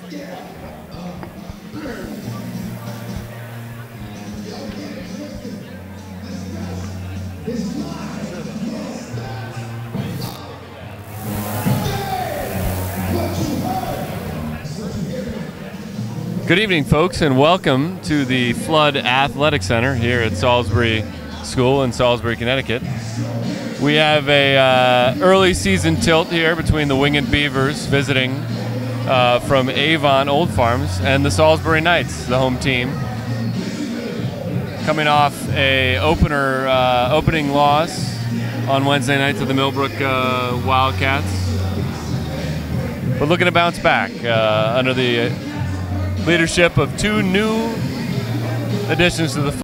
Good evening, folks, and welcome to the Flood Athletic Center here at Salisbury School in Salisbury, Connecticut. We have a early season tilt here between the Winged Beavers visiting from Avon Old Farms and the Salisbury Knights, the home team, coming off a opening loss on Wednesday night to the Millbrook Wildcats. We're looking to bounce back under the leadership of two new additions to the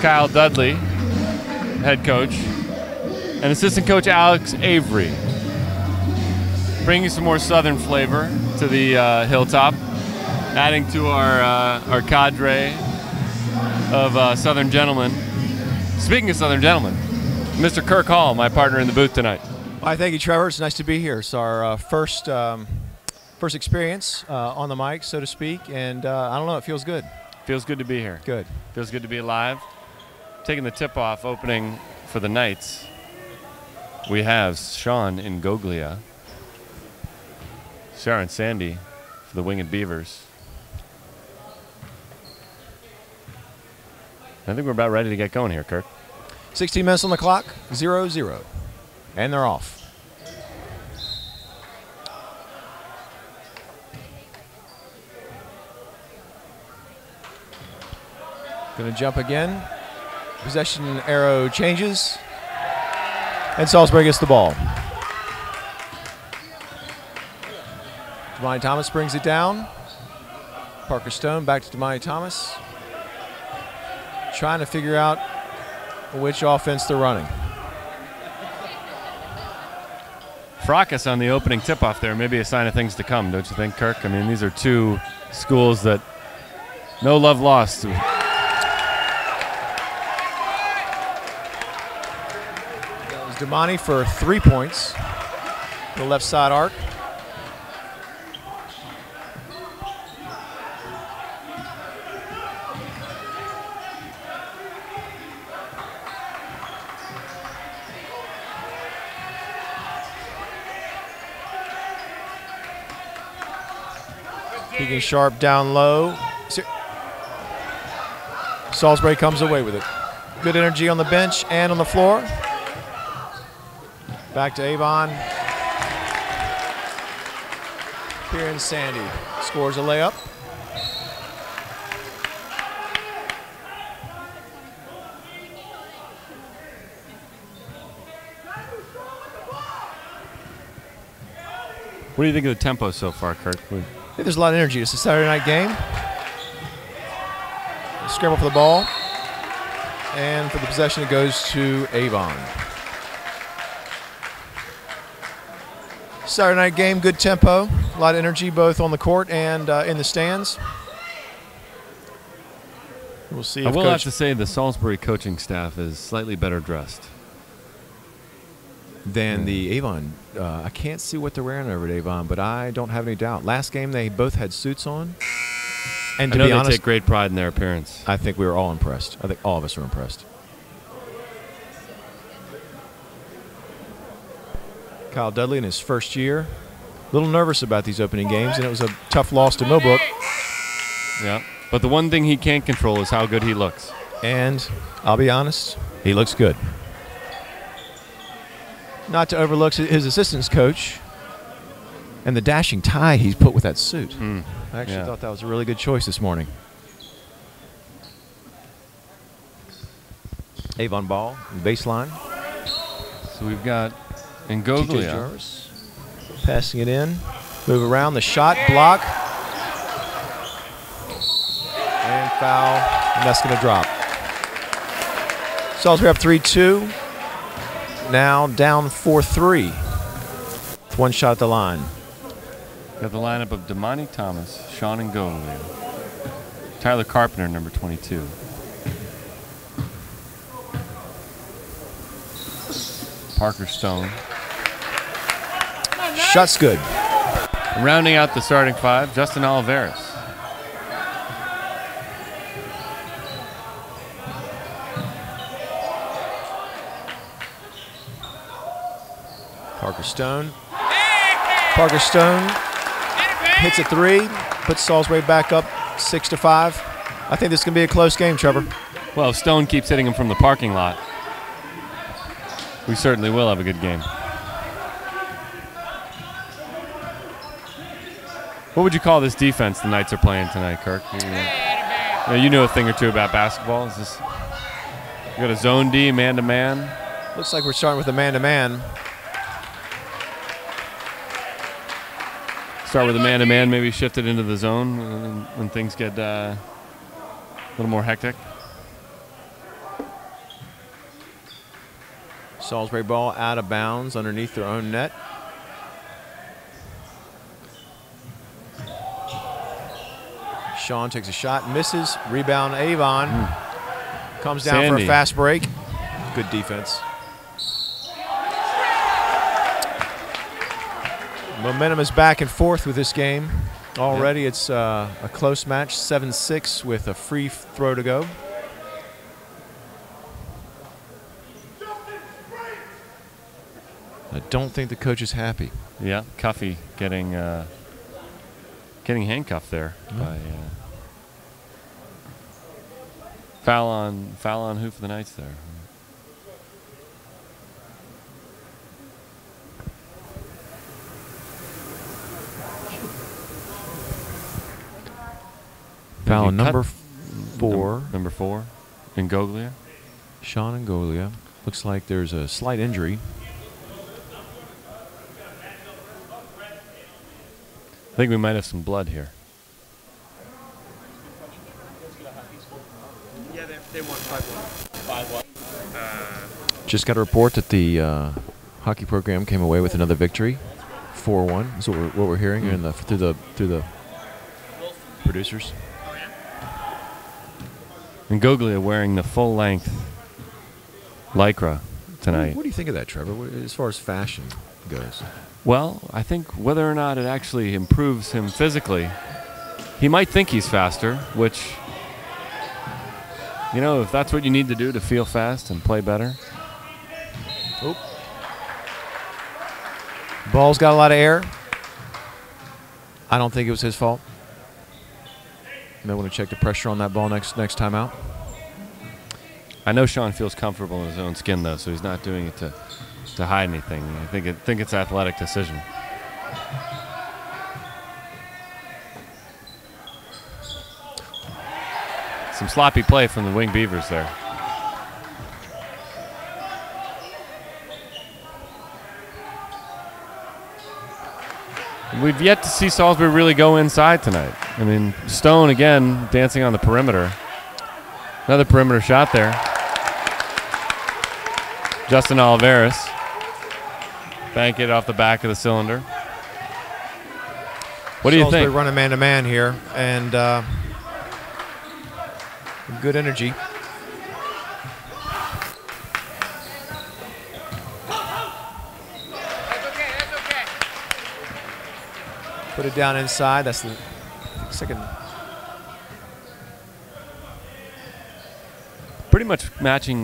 Kyle Dudley, head coach, and assistant coach Alex Avery, bringing some more Southern flavor to the Hilltop, adding to our cadre of Southern gentlemen. Speaking of Southern gentlemen, Mr. Kirk Hall, my partner in the booth tonight. Hi, thank you, Trevor. It's nice to be here. It's our first experience on the mic, so to speak, and I don't know, it feels good. Feels good to be here. Good. Feels good to be alive. Taking the tip-off opening for the Knights, we have Sean Ingoglia, Sharon Sandy for the Winged Beavers. I think we're about ready to get going here, Kirk. 16 minutes on the clock, 0-0. And they're off. Going to jump again. Possession arrow changes. And Salisbury gets the ball. Damani Thomas brings it down. Parker Stone back to Damani Thomas. Trying to figure out which offense they're running. Fracas on the opening tip-off there, maybe a sign of things to come, don't you think, Kirk? I mean, these are two schools that no love lost. That was Damani for 3 points. The left side arc. Keegan Sharp down low. Salisbury comes away with it. Good energy on the bench and on the floor. Back to Avon. Kieran Sandy scores a layup. What do you think of the tempo so far, Kirk? I think there's a lot of energy. It's a Saturday night game. Scramble for the ball. And for the possession, it goes to Avon. Saturday night game, good tempo. A lot of energy both on the court and in the stands. We'll see if I will have to say the Salisbury coaching staff is slightly better dressed than the Avon. I can't see what they're wearing over at Avon, but I don't have any doubt. Last game, they both had suits on. And to be honest, they take great pride in their appearance. I think we were all impressed. I think all of us are impressed. Kyle Dudley in his first year. A little nervous about these opening games, and it was a tough loss to Millbrook. Yeah, but the one thing he can't control is how good he looks. And I'll be honest, he looks good. Not to overlook his assistant's coach and the dashing tie he's put with that suit. I actually thought that was a really good choice this morning. Avon ball, baseline. So we've got Ingoglia passing it in. Move around, the shot, block. And foul, and that's going to drop. Salisbury up 3-2. Now down 4-3. One shot at the line. Got the lineup of Damani Thomas, Sean Ingoglia, Tyler Carpenter, number 22. Parker Stone, Shot's good. And rounding out the starting five, Justin Oliveris. Parker Stone. Parker Stone hits a three, puts Salisbury back up 6-5. I think this is going to be a close game, Trevor. Well, if Stone keeps hitting him from the parking lot, we certainly will have a good game. What would you call this defense the Knights are playing tonight, Kirk? You know a thing or two about basketball. Is this? You got a zone D, man-to-man. Looks like we're starting with a man-to-man. Start with a man-to-man, maybe shift it into the zone when things get a little more hectic. Salisbury ball out of bounds underneath their own net. Sean takes a shot, misses. Rebound, Avon. Comes down Sandy. for a fast break. Good defense. Momentum is back and forth with this game. Already it's a close match, 7-6 with a free throw to go. I don't think the coach is happy. Yeah, Cuffey getting handcuffed there by foul on who for the Knights there. Foul on number 4. Number 4, Ngoglia. Sean Ngoglia. Looks like there's a slight injury. I think we might have some blood here. Yeah, they won 5-1. 5-1. Just got a report that the hockey program came away with another victory, 4-1. That's what we're hearing through the producers. Ngoglia wearing the full-length Lycra tonight. What do you think of that, Trevor, as far as fashion goes? Well, I think whether or not it actually improves him physically, he might think he's faster, which, you know, if that's what you need to do to feel fast and play better. Oh. Ball's got a lot of air. I don't think it was his fault. You may want to check the pressure on that ball next time out. I know Sean feels comfortable in his own skin, though, so he's not doing it to hide anything. I think it's an athletic decision. Some sloppy play from the Wing Beavers there. We've yet to see Salisbury really go inside tonight. I mean, Stone, again, dancing on the perimeter. Another perimeter shot there. Justin Oliveris. Bank it off the back of the cylinder. What do you think? Run a man-to-man here, and good energy. Put it down inside. That's the second. Pretty much matching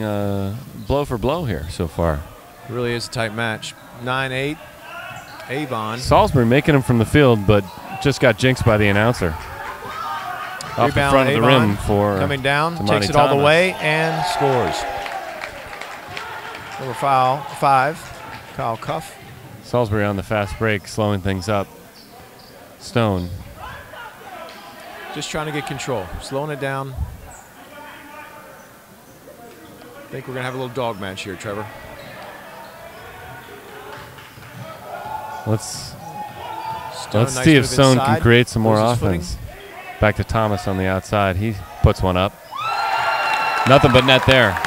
blow for blow here so far. It really is a tight match. 9-8. Avon. Salisbury making him from the field, but just got jinxed by the announcer. Off the front of the rim for coming down, Tamani takes it all the Thomas. way and scores. Number 5, Kyle Cuff. Salisbury on the fast break, slowing things up. Stone. Just trying to get control, slowing it down. I think we're going to have a little dog match here, Trevor. Let's Nice see if move Stone inside. can create some more Loses offense. Back to Thomas on the outside. He puts one up. Nothing but net there.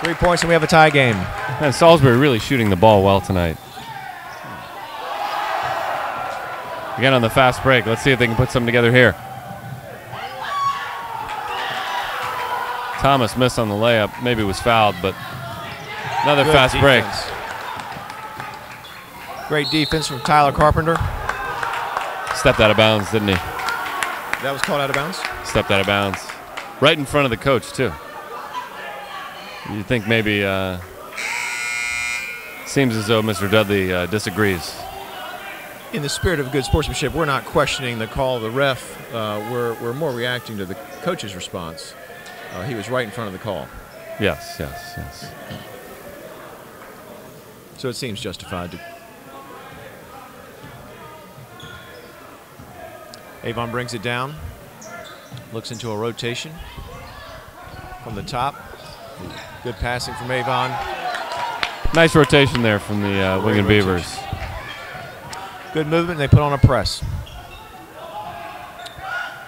3 points and we have a tie game. And Salisbury really shooting the ball well tonight. Again on the fast break. Let's see if they can put something together here. Thomas missed on the layup. Maybe was fouled, but another Good fast break. defense. Great defense from Tyler Carpenter. Stepped out of bounds, didn't he? That was called out of bounds? Stepped out of bounds. Right in front of the coach, too. You'd think maybe seems as though Mr. Dudley disagrees. In the spirit of good sportsmanship, we're not questioning the call of the ref. We're more reacting to the coach's response. He was right in front of the call. Yes, yes, yes. So it seems justified. Avon brings it down. Looks into a rotation from the top. Good passing from Avon. Nice rotation there from the Winged Beavers. Good movement. They put on a press.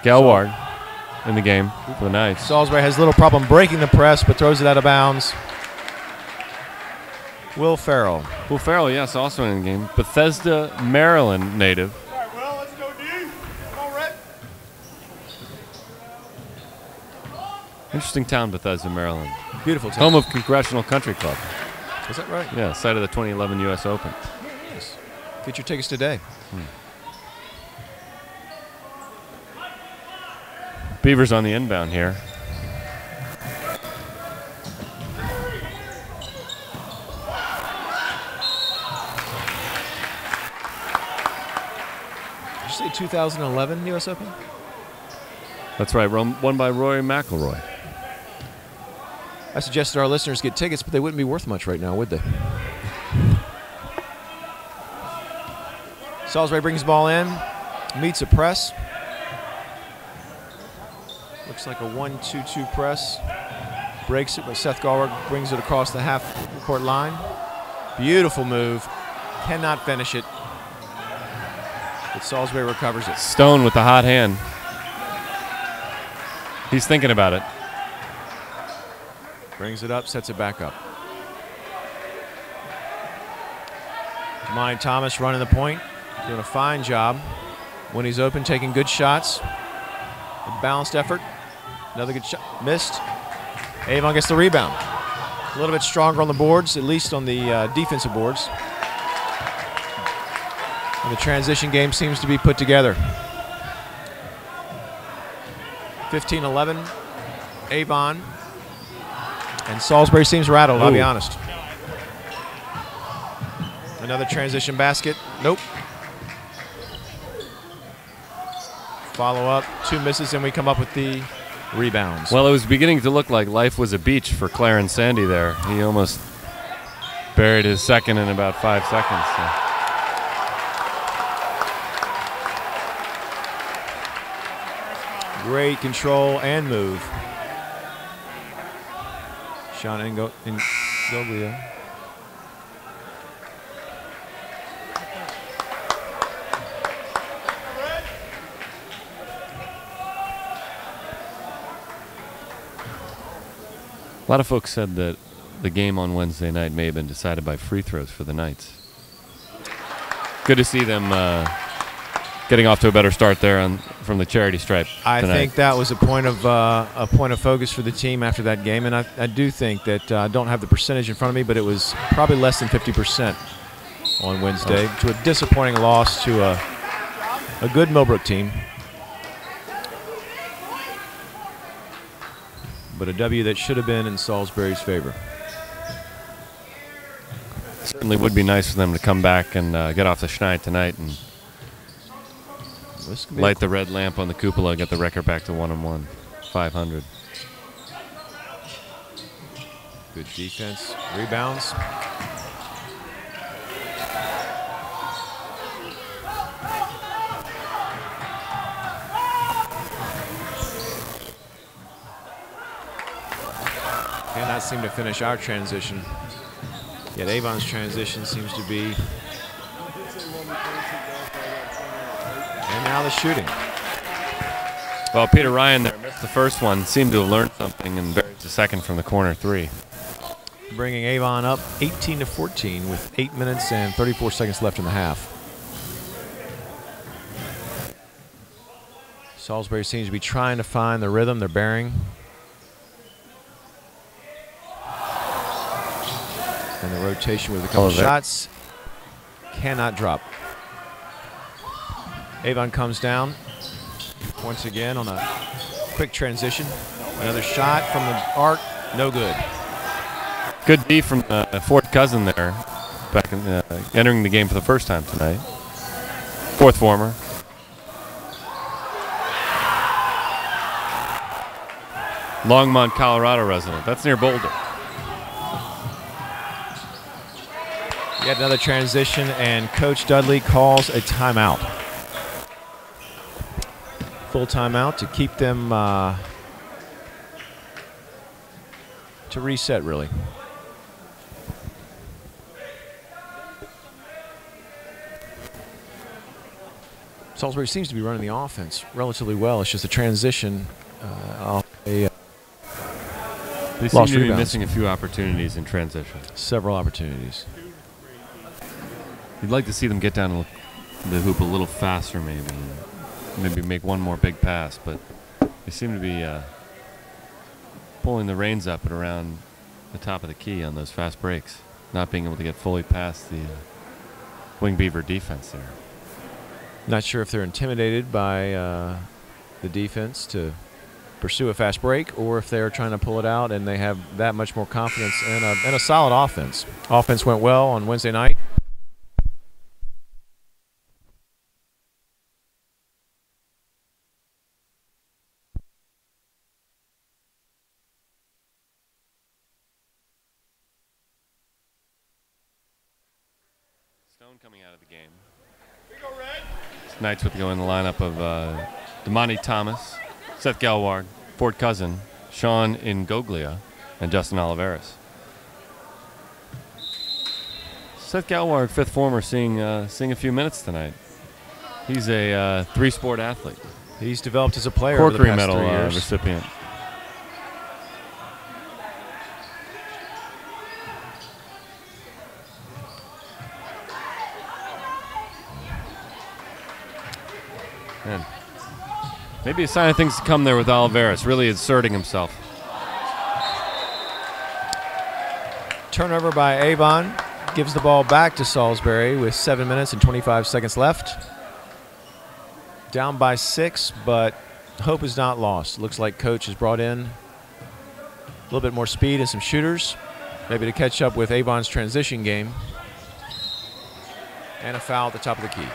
Galward in the game for the Knights. Salisbury has little problem breaking the press, but throws it out of bounds. Will Farrell. Will Farrell, yes, also in the game. Bethesda, Maryland native. All right, well, let's go, D. Come on, Red. Interesting town, Bethesda, Maryland. Beautiful town. Home of Congressional Country Club. Is that right? Yeah, site of the 2011 U.S. Open. Yes. Get your tickets today. Beavers on the inbound here. Did you say 2011 U.S. Open? That's right, won by Rory McIlroy. I suggested our listeners get tickets, but they wouldn't be worth much right now, would they? Salisbury brings the ball in, meets a press. Looks like a 1-2-2 press. Breaks it, but Seth Galward brings it across the half-court line. Beautiful move. Cannot finish it. But Salisbury recovers it. Stone with the hot hand. He's thinking about it. Brings it up, sets it back up. Jamai Thomas running the point. Doing a fine job. When he's open, taking good shots. A balanced effort. Another good shot. Missed. Avon gets the rebound. A little bit stronger on the boards, at least on the defensive boards. And the transition game seems to be put together. 15-11. Avon. And Salisbury seems rattled, I'll be honest. Another transition basket. Nope. Follow up, 2 misses, and we come up with the rebounds. Well, it was beginning to look like life was a beach for Clarence Sandy there. He almost buried his second in about 5 seconds. So. Great control and move. Sean Ingoglio. A lot of folks said that the game on Wednesday night may have been decided by free throws for the Knights. Good to see them getting off to a better start there from the charity stripe tonight. I think that was a point of focus for the team after that game, and I do think that I don't have the percentage in front of me, but it was probably less than 50% on Wednesday to a disappointing loss to a good Millbrook team. But a W that should have been in Salisbury's favor. Certainly would be nice for them to come back and get off the schneid tonight and light the red lamp on the cupola, get the record back to 1-1, 500. Good defense, rebounds. Cannot seem to finish our transition. Yet Avon's transition seems to be. And now the shooting. Well, Peter Ryan there missed the first one, seemed to have learned something, and buried the second from the corner 3. Bringing Avon up 18-14 with 8 minutes and 34 seconds left in the half. Salisbury seems to be trying to find the rhythm, their bearing. And the rotation with a couple shots. cannot drop. Avon comes down once again on a quick transition. Another shot from the arc, no good. Good D from Ford Cousin there, back in, entering the game for the first time tonight. Fourth former. Longmont, Colorado resident. That's near Boulder. Yet another transition, and Coach Dudley calls a timeout. Full timeout to keep them to reset, really. Salisbury seems to be running the offense relatively well. It's just a transition off a they seem to be missing a few opportunities in transition. Several opportunities. You'd like to see them get down the hoop a little faster, maybe make one more big pass, but they seem to be pulling the reins up at around the top of the key on those fast breaks, not being able to get fully past the Wing Beaver defense there. Not sure if they're intimidated by the defense to pursue a fast break, or if they're trying to pull it out and they have that much more confidence in a solid offense. Offense went well on Wednesday night. Stone coming out of the game. Tonight's with to go in the lineup of Damani Thomas, Seth Galward, Ford Cousin, Sean Ingoglia, and Justin Oliveras. Seth Galward, fifth former, seeing a few minutes tonight. He's a three-sport athlete. He's developed as a player Corkery over the past medal 3 years. Recipient. And maybe a sign of things to come there with Oliveras, really asserting himself. Turnover by Avon. Gives the ball back to Salisbury with 7 minutes and 25 seconds left. Down by 6, but hope is not lost. Looks like Coach has brought in a little bit more speed and some shooters, maybe to catch up with Avon's transition game. And a foul at the top of the key.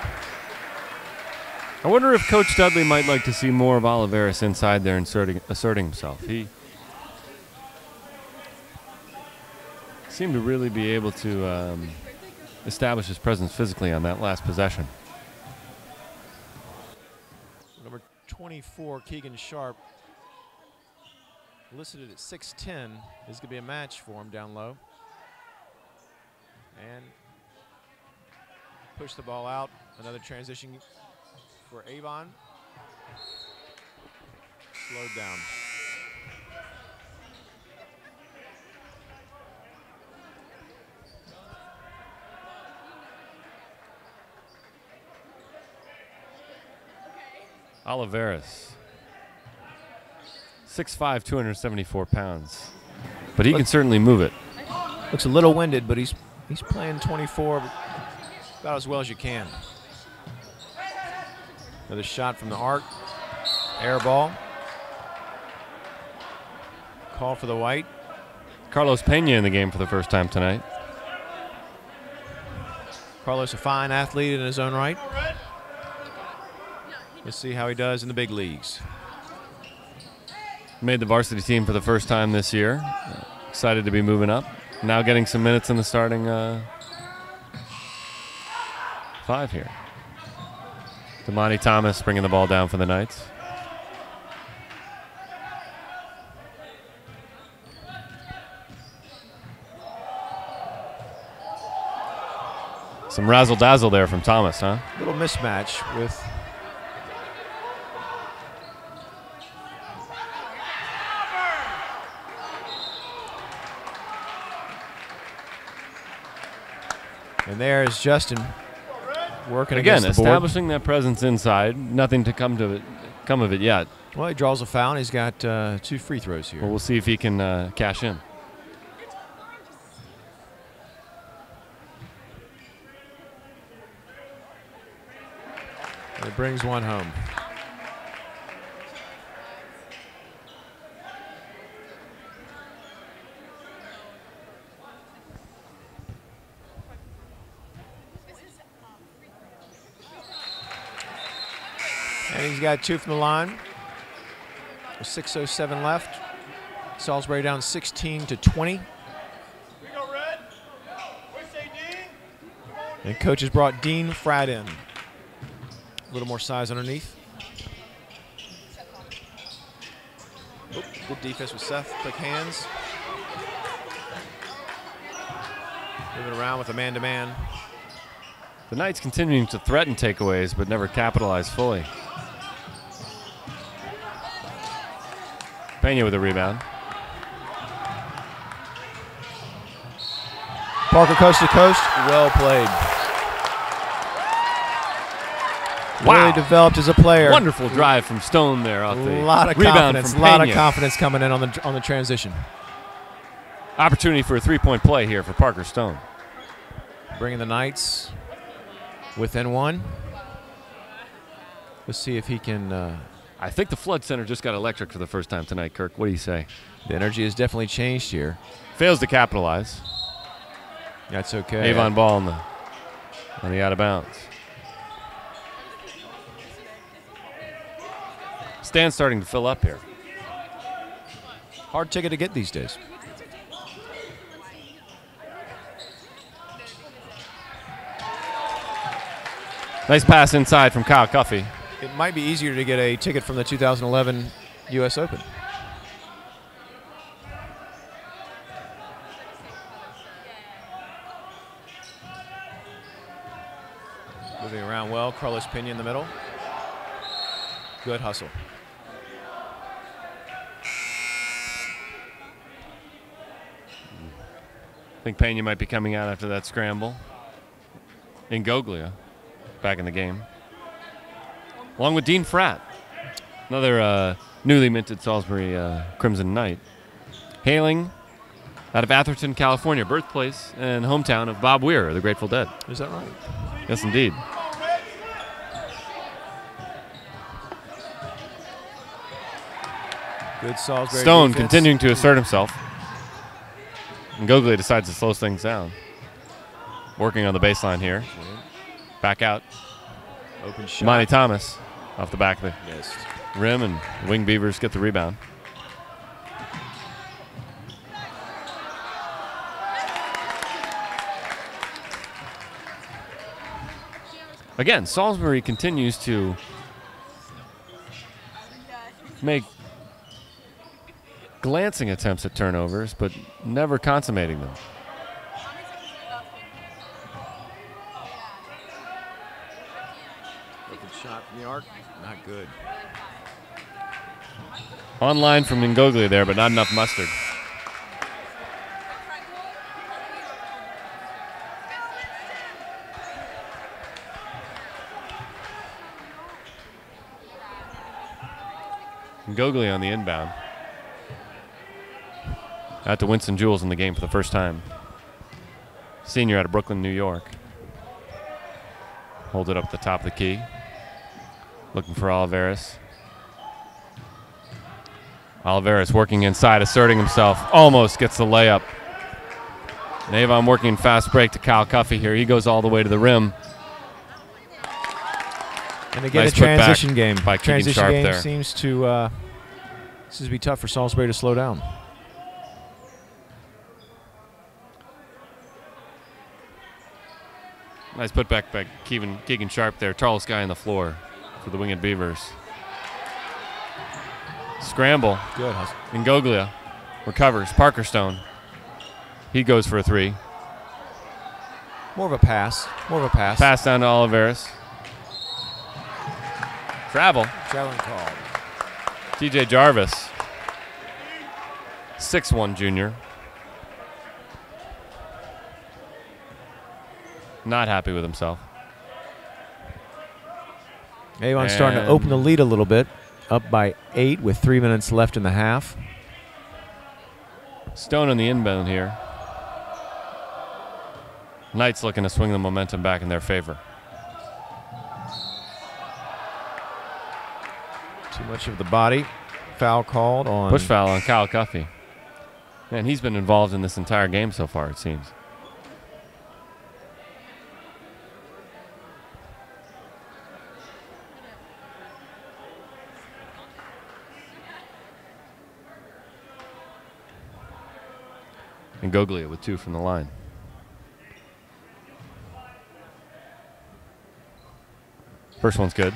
I wonder if Coach Dudley might like to see more of Oliveras inside there asserting himself. He seemed to really be able to establish his presence physically on that last possession. Number 24, Keegan Sharp, listed at 6'10", is going to be a match for him down low. And push the ball out. Another transition for Avon. Slowed down. Oliveras, 6'5", 274 pounds. But he can certainly move it. Looks a little winded, but he's playing 24 about as well as you can. Another shot from the arc. Air ball. Call for the white. Carlos Pena in the game for the first time tonight. Carlos, a fine athlete in his own right. Let's see how he does in the big leagues. Made the varsity team for the first time this year. Excited to be moving up. Now getting some minutes in the starting 5 here. Damani Thomas bringing the ball down for the Knights. Some razzle-dazzle there from Thomas, huh? Little mismatch with and there's Justin working again, against the board. establishing that presence inside. Nothing to come of it yet. Well, he draws a foul, and he's got 2 free throws here. Well, we'll see if he can cash in. It brings one home. And he's got 2 from the line. With 6:07 left. Salisbury down 16-20. And coach has brought Dean Fradd in. A little more size underneath. Oh, good defense with Seth. Quick hands. Moving around with a man-to-man. The Knights continuing to threaten takeaways, but never capitalize fully. Pena with a rebound. Parker coast to coast. Well played. Wow. Really developed as a player. Wonderful drive from Stone there off the A lot of rebound confidence. from A lot of Pena. confidence coming in on the transition. Opportunity for a three-point play here for Parker Stone. Bringing the Knights within 1. Let's see if he can. I think the Flood Center just got electric for the first time tonight, Kirk. What do you say? The energy has definitely changed here. Fails to capitalize. That's okay. Avon ball on the out of bounds. Stand's starting to fill up here. Hard ticket to get these days. Nice pass inside from Kyle Cuffey. It might be easier to get a ticket from the 2011 U.S. Open. Moving around well, Carlos Pena in the middle. Good hustle. I think Pena might be coming out after that scramble. Ingoglia back in the game. Along with Dean Fradd, another newly minted Salisbury Crimson Knight. Hailing out of Atherton, California, birthplace and hometown of Bob Weir, the Grateful Dead. Is that right? Yes, indeed. Good Salisbury Stone defense. continuing to assert himself. And Goglia decides to slow things down. Working on the baseline here. Back out. Open shot. Monty Thomas off the back of the Missed. rim, and Wing Beavers get the rebound. Again, Salisbury continues to make glancing attempts at turnovers, but never consummating them. Open shot from the arc. Not good. Online from Ingoglia there, but not enough mustard. Ingoglia on the inbound. Out to Winston Jules in the game for the first time. Senior out of Brooklyn, New York. Hold it up at the top of the key. Looking for Oliveras. Oliveras working inside, asserting himself. Almost gets the layup. And Avon working fast break to Kyle Cuffey here. He goes all the way to the rim. And again, Nice a transition putback game. by Keegan Transition Sharp game there. seems to be tough for Salisbury to slow down. Nice putback by Keegan Sharp there. Tallest guy on the floor for the Winged Beavers. Scramble. Good hustle. Ingoglia recovers. Parker Stone. He goes for a three. More of a pass. More of a pass. Pass down to Oliveras. Travel. Traveling call. TJ Jarvis. 6'1" junior. Not happy with himself. Avon starting to open the lead a little bit. Up by 8 with 3 minutes left in the half. Stone on the inbound here. Knights looking to swing the momentum back in their favor. much of the body. Foul called on. Push foul on Kyle Cuffey. Man, he's been involved in this entire game so far, it seems. And Goglia with 2 from the line. First one's good.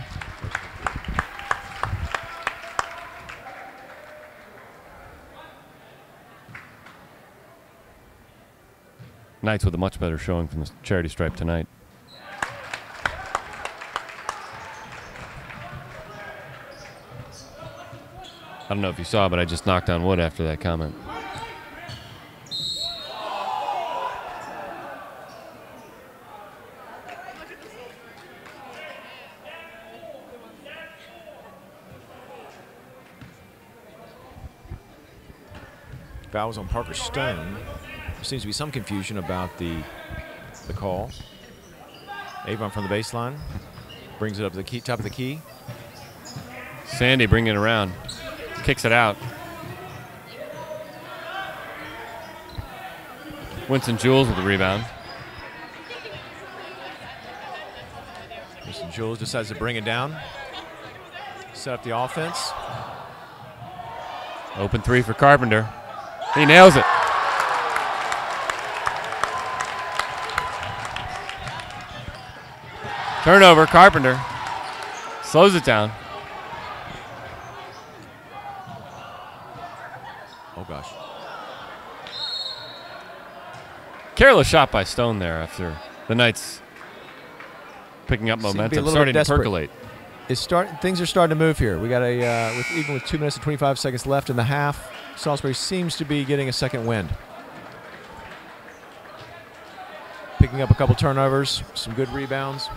Knights with a much better showing from the charity stripe tonight. I don't know if you saw, but I just knocked on wood after that comment. Foul was on Parker Stone. There seems to be some confusion about the call. Avon from the baseline. Brings it up to the key, top of the key. Sandy bringing it around. Kicks it out. Winston Jules with the rebound. Winston Jules decides to bring it down. Set up the offense. Open 3 for Carpenter. He nails it. Turnover, Carpenter. Slows it down. Oh, gosh. Careless shot by Stone there after the Knights picking up momentum, starting to percolate. Things are starting to move here. We got even with 2 minutes and 25 seconds left in the half. Salisbury seems to be getting a second wind. Picking up a couple turnovers, some good rebounds,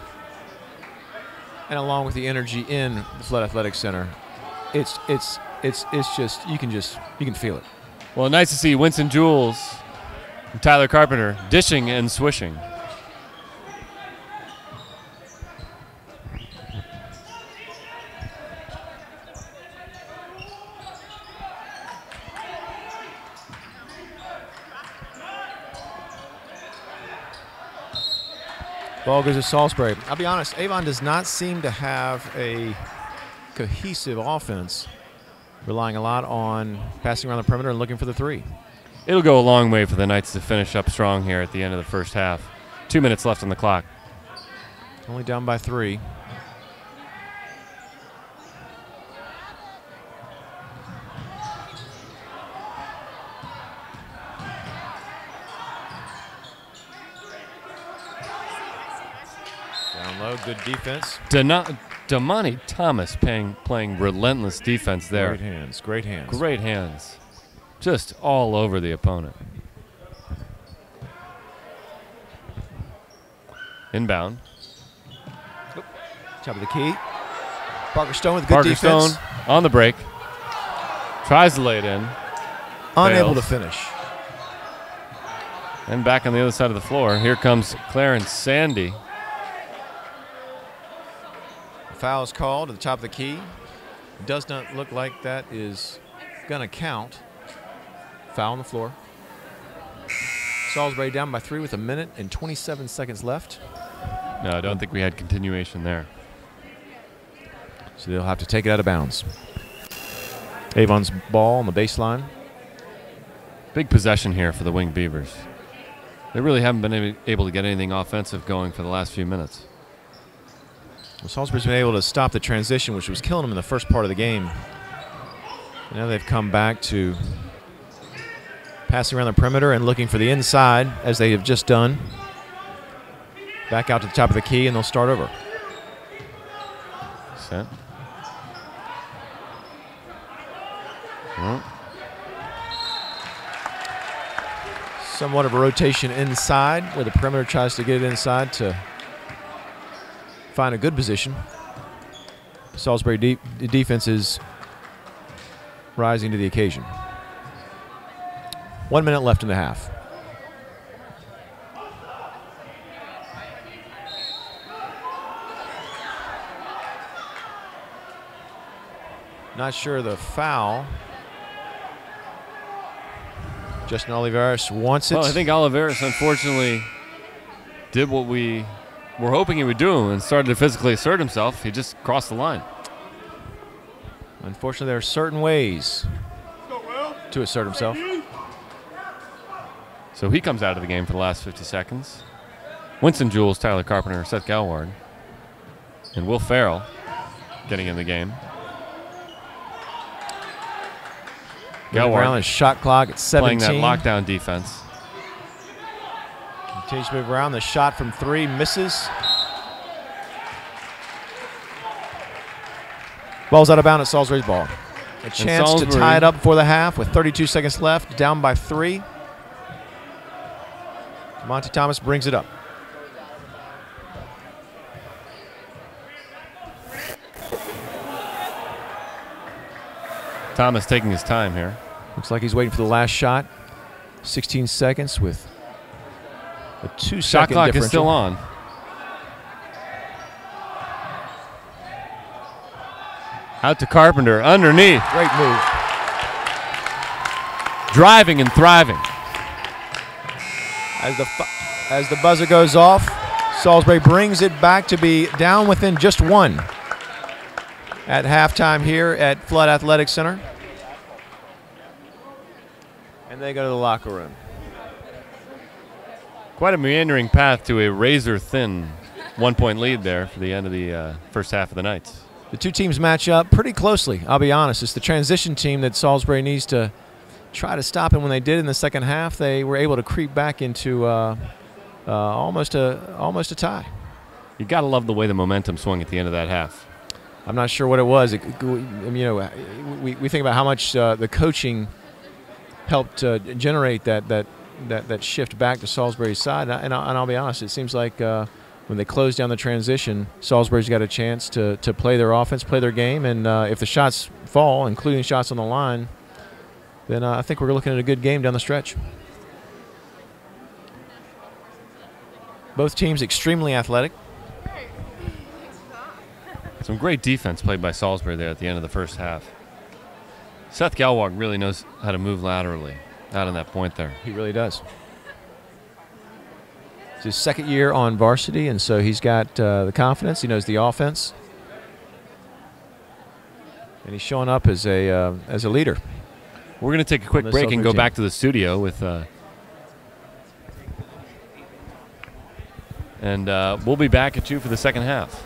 and along with the energy in the Flood Athletic Center, it's just you can feel it. Well, nice to see Winston Jules and Tyler Carpenter dishing and swishing. Ball goes to Salisbury. I'll be honest, Avon does not seem to have a cohesive offense, relying a lot on passing around the perimeter and looking for the 3. It'll go a long way for the Knights to finish up strong here at the end of the first half. 2 minutes left on the clock. Only down by 3. Down low, good defense. Damani Thomas playing relentless defense there. Great hands, great hands. Great hands. Just all over the opponent. Inbound. Top of the key. Parker Stone with good defense. Parker Stone on the break. Tries to lay it in. Unable Fails. to finish. And back on the other side of the floor, here comes Clarence Sandy. Foul is called at the top of the key. Does not look like that is going to count. Foul on the floor. Salisbury down by 3 with 1 minute and 27 seconds left. No, I don't think we had continuation there. So they'll have to take it out of bounds. Avon's ball on the baseline. Big possession here for the Winged Beavers. They really haven't been able to get anything offensive going for the last few minutes. Well, Salisbury's been able to stop the transition, which was killing them in the first part of the game. Now they've come back to passing around the perimeter and looking for the inside, as they have just done. Back out to the top of the key, and they'll start over. Set. Well. Somewhat of a rotation inside, where the perimeter tries to get it inside to find a good position. Salisbury defense is rising to the occasion. 1 minute left in the half. Not sure the foul. Justin Oliveros wants it. Well, I think Oliveros, unfortunately, did what we were hoping he would do and started to physically assert himself. He just crossed the line. Unfortunately, there are certain ways to assert himself. So he comes out of the game for the last 50 seconds. Winston Jules, Tyler Carpenter, Seth Galward, and Will Farrell getting in the game. Galward around his shot clock at 17. Playing that lockdown defense. Continues to move around. The shot from 3 misses. Ball's out of bounds at Salisbury's ball. A chance to tie it up before the half with 32 seconds left, down by 3. Monty Thomas brings it up. Thomas taking his time here. Looks like he's waiting for the last shot. 16 seconds with a 2-second shot clock differential. is still on. Out to Carpenter, underneath. Great move. Driving and thriving. As the buzzer goes off, Salisbury brings it back to be down within just 1 at halftime here at Flood Athletic Center. And they go to the locker room. Quite a meandering path to a razor-thin 1-point lead there for the end of the first half of the Knights. The two teams match up pretty closely, I'll be honest. It's the transition team that Salisbury needs to try to stop, and when they did in the second half, they were able to creep back into almost a tie. You got to love the way the momentum swung at the end of that half. I'm not sure what it was. We think about how much the coaching helped generate that shift back to Salisbury's side, and I'll be honest. It seems like when they close down the transition, Salisbury's got a chance to play their offense, play their game, and if the shots fall, including shots on the line, then I think we're looking at a good game down the stretch. Both teams extremely athletic. Some great defense played by Salisbury there at the end of the first half. Seth Galwag really knows how to move laterally out on that point there. He really does. It's his second year on varsity, and so he's got the confidence. He knows the offense. And he's showing up as a leader. We're going to take a quick break and go back to the studio with and we'll be back at you for the second half.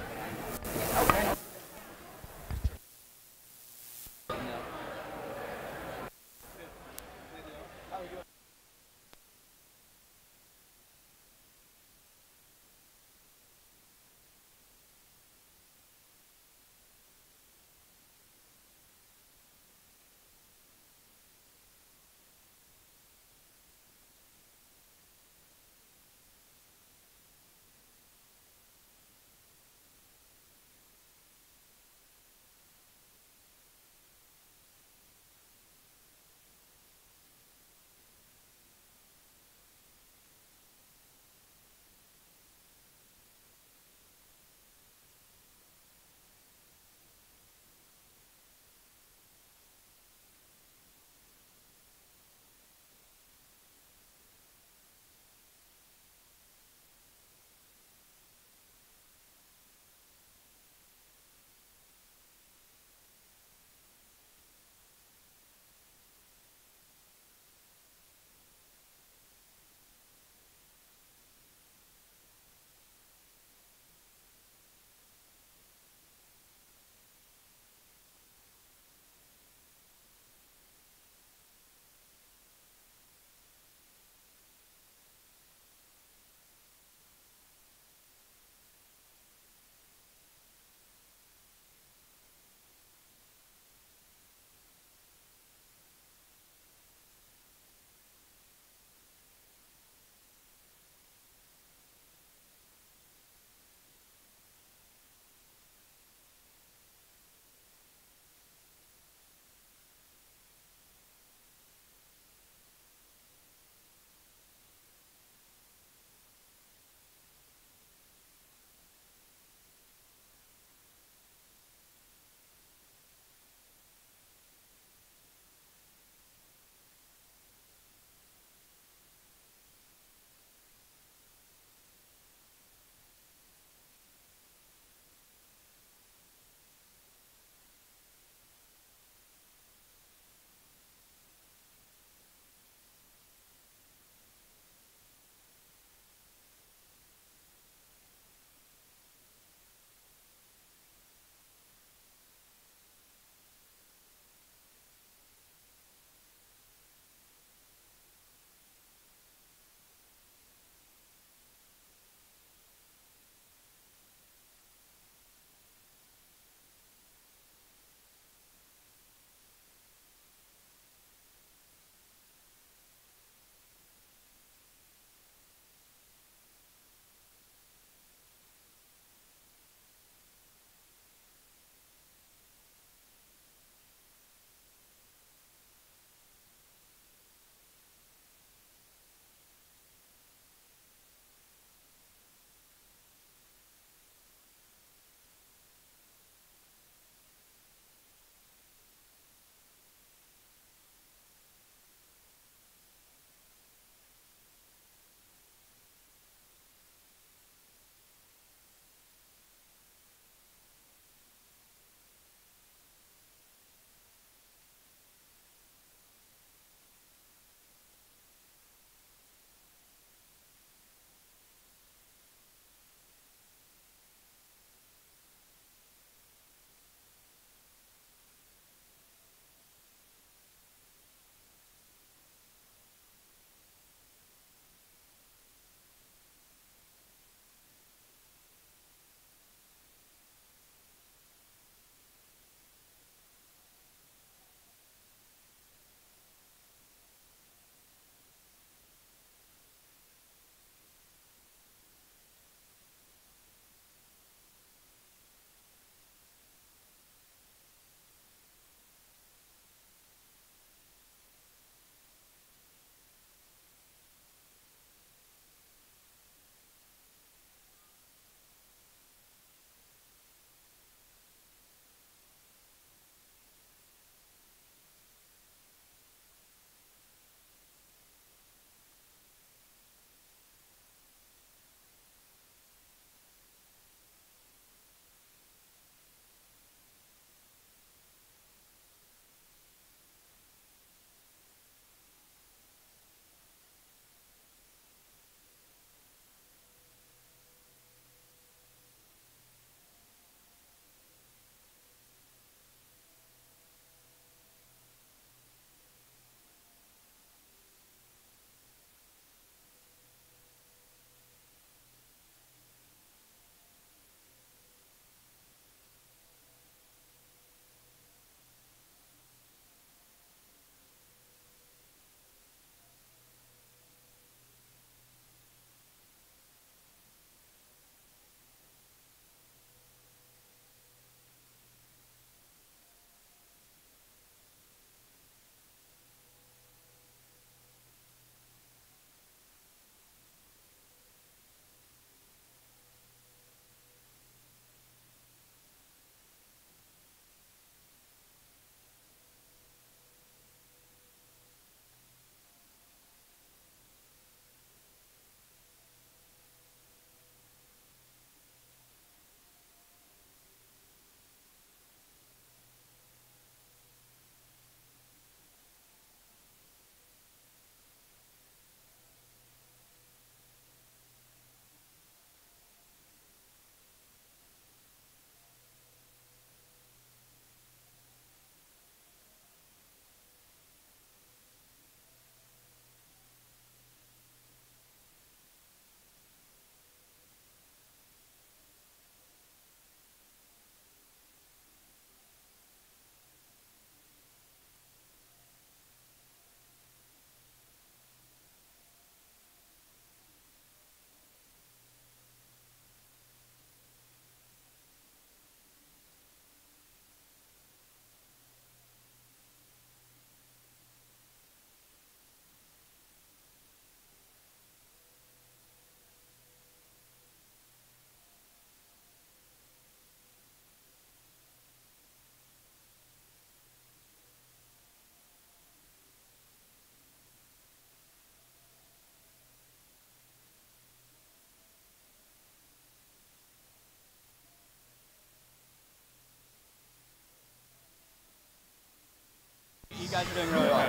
You guys are doing really well.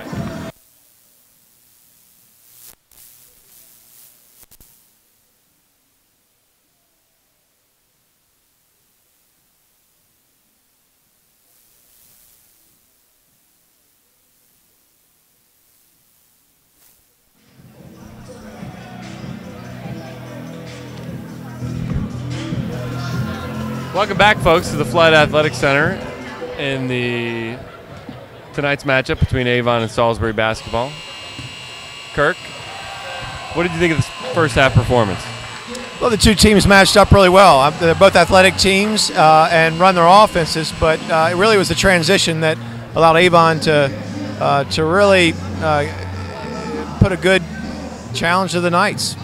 Welcome back, folks, to the Flood Athletic Center in tonight's matchup between Avon and Salisbury basketball. Kirk, what did you think of this first half performance? Well, the two teams matched up really well. They're both athletic teams and run their offenses, but it really was the transition that allowed Avon to really put a good challenge to the Knights.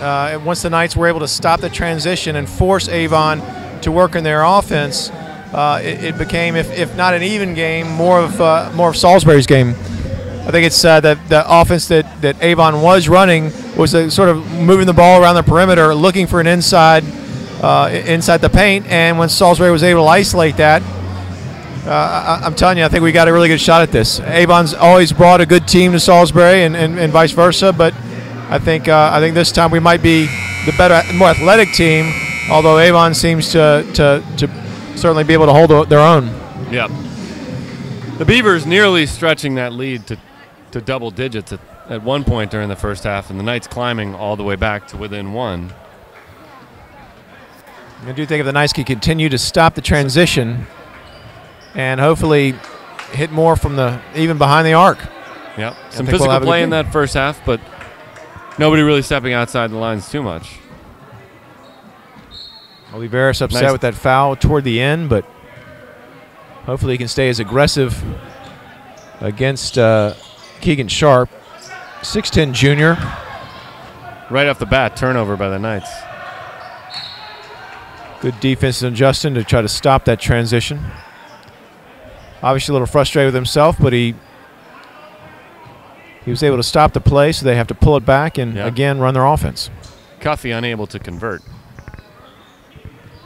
Once the Knights were able to stop the transition and force Avon to work in their offense, it became, if not an even game, more of Salisbury's game. I think it's the offense that Avon was running was sort of moving the ball around the perimeter, looking for an inside the paint, and when Salisbury was able to isolate that, I'm telling you, I think we got a really good shot at this. Avon's always brought a good team to Salisbury, and vice versa, but I think this time we might be the better, more athletic team, although Avon seems to certainly be able to hold their own. Yep. The Beavers nearly stretching that lead to double digits at one point during the first half, and the Knights climbing all the way back to within one. I do think if the Knights can continue to stop the transition and hopefully hit more from even behind the arc. Yep. Some physical play in that first half, but nobody really stepping outside the lines too much. Oliveris upset with that foul toward the end, but hopefully he can stay as aggressive against Keegan Sharp, 6'10" junior. Right off the bat, turnover by the Knights. Good defense on Justin to try to stop that transition. Obviously a little frustrated with himself, but he was able to stop the play, so they have to pull it back and, again, run their offense. Cuffey unable to convert.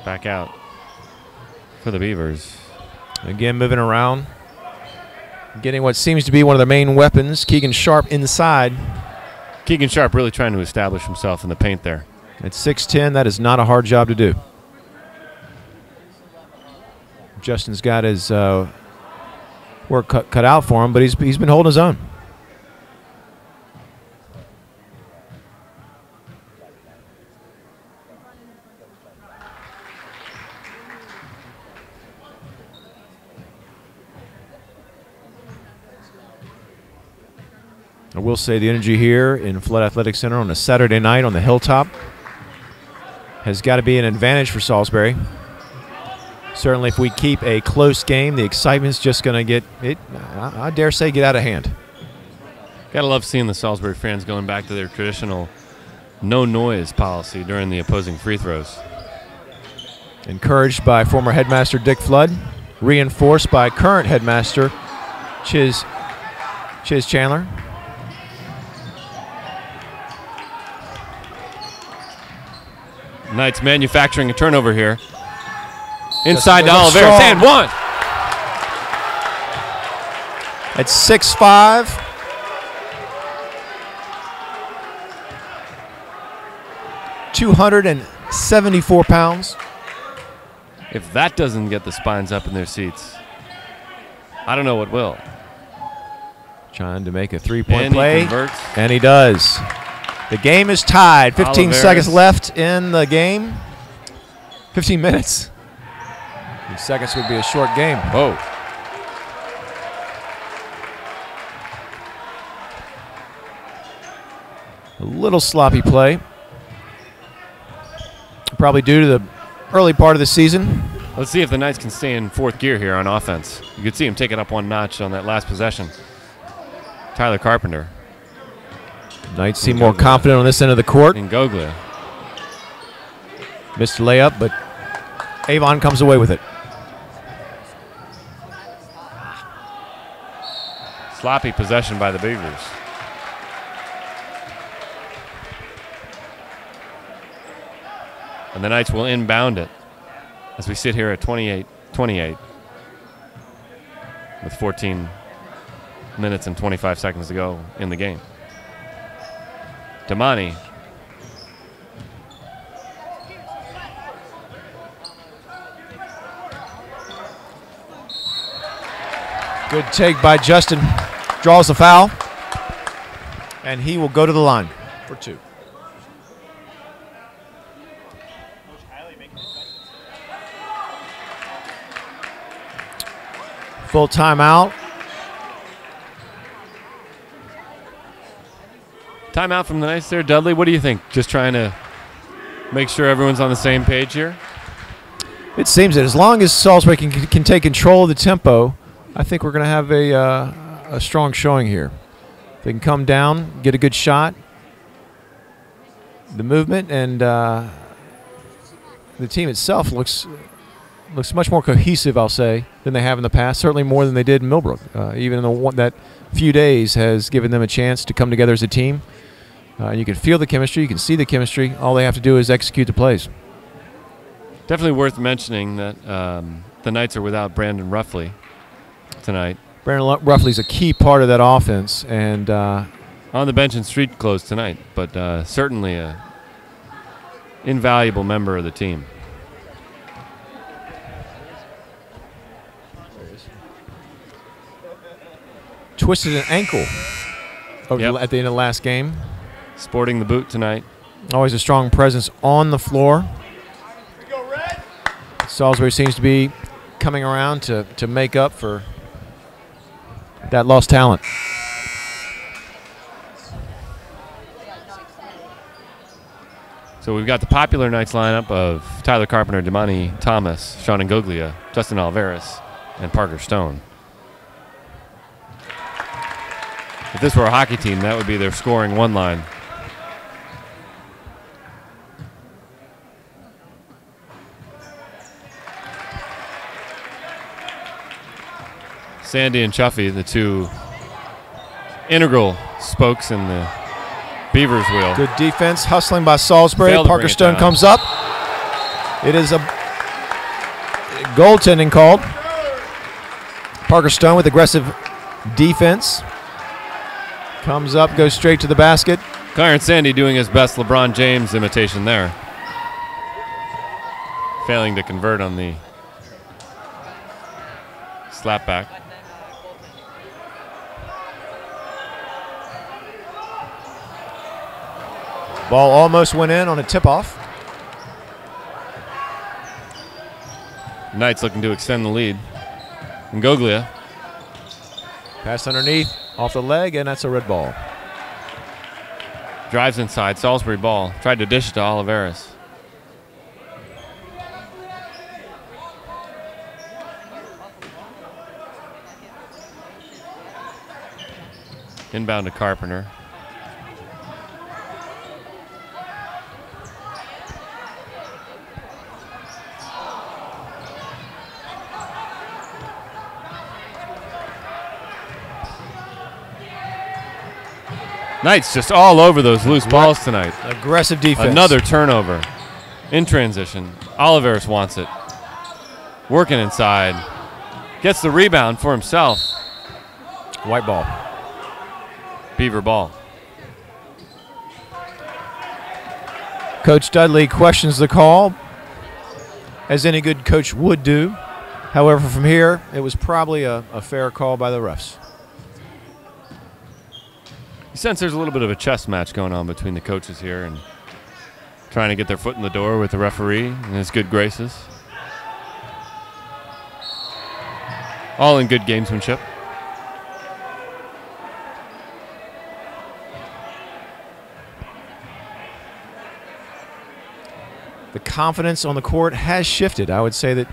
Back out for the Beavers. Again, moving around. Getting what seems to be one of their main weapons, Keegan Sharp inside. Keegan Sharp really trying to establish himself in the paint there. At 6'10", that is not a hard job to do. Justin's got his work cut out for him, but he's been holding his own. I will say the energy here in Flood Athletic Center on a Saturday night on the hilltop has got to be an advantage for Salisbury. Certainly if we keep a close game, the excitement's just going to get, I dare say, get out of hand. Gotta love seeing the Salisbury fans going back to their traditional no noise policy during the opposing free throws. Encouraged by former headmaster Dick Flood, reinforced by current headmaster Chiz Chandler. Knights manufacturing a turnover here. Inside to Oliveris, and one. At 6'5". £274. If that doesn't get the spines up in their seats, I don't know what will. Trying to make a three-point play, converts. And he does. The game is tied. 15 seconds left in the game. 15 minutes. 15 seconds would be a short game. Whoa. A little sloppy play. Probably due to the early part of the season. Let's see if the Knights can stay in fourth gear here on offense. You could see him taking up one notch on that last possession. Tyler Carpenter. Knights seem more confident on this end of the court. And Goglia. Missed a layup, but Avon comes away with it. Sloppy possession by the Beavers. And the Knights will inbound it as we sit here at 28-28 with 14 minutes and 25 seconds to go in the game. Damani. Good take by Justin. Draws the foul. And he will go to the line for 2. Full timeout. Timeout from the Knights there. Dudley, what do you think? Just trying to make sure everyone's on the same page here? It seems that as long as Salisbury can take control of the tempo, I think we're going to have a strong showing here. If they can come down, get a good shot, the movement, and the team itself looks much more cohesive, I'll say, than they have in the past. Certainly more than they did in Millbrook. Even in that few days has given them a chance to come together as a team. And you can feel the chemistry. You can see the chemistry. All they have to do is execute the plays. Definitely worth mentioning that the Knights are without Brandon Ruffley tonight. Brandon Ruffley's a key part of that offense. And on the bench in street clothes tonight, but certainly a invaluable member of the team. Twisted an ankle at the end of the last game. Sporting the boot tonight. Always a strong presence on the floor. Salisbury seems to be coming around to make up for that lost talent. So we've got the popular Knights lineup of Tyler Carpenter, Damani Thomas, Sean Ngoglia, Justin Alvarez, and Parker Stone. If this were a hockey team, that would be their scoring one line. Sandy and Chuffy, the two integral spokes in the Beavers wheel. Good defense, hustling by Salisbury. Parker Stone comes up. It is a goaltending called. Parker Stone with aggressive defense. Comes up, goes straight to the basket. Clarence Sandy doing his best LeBron James imitation there. Failing to convert on the slapback. Ball almost went in on a tip-off. Knights looking to extend the lead. Ngoglia. Pass underneath, off the leg, and that's a red ball. Drives inside, Salisbury ball. Tried to dish it to Oliveris. Inbound to Carpenter. Knights just all over those loose balls tonight. Aggressive defense. Another turnover in transition. Oliveris wants it. Working inside. Gets the rebound for himself. White ball. Beaver ball. Coach Dudley questions the call, as any good coach would do. However, from here, it was probably a fair call by the refs. You sense there's a little bit of a chess match going on between the coaches here and trying to get their foot in the door with the referee and his good graces. All in good gamesmanship. The confidence on the court has shifted. I would say that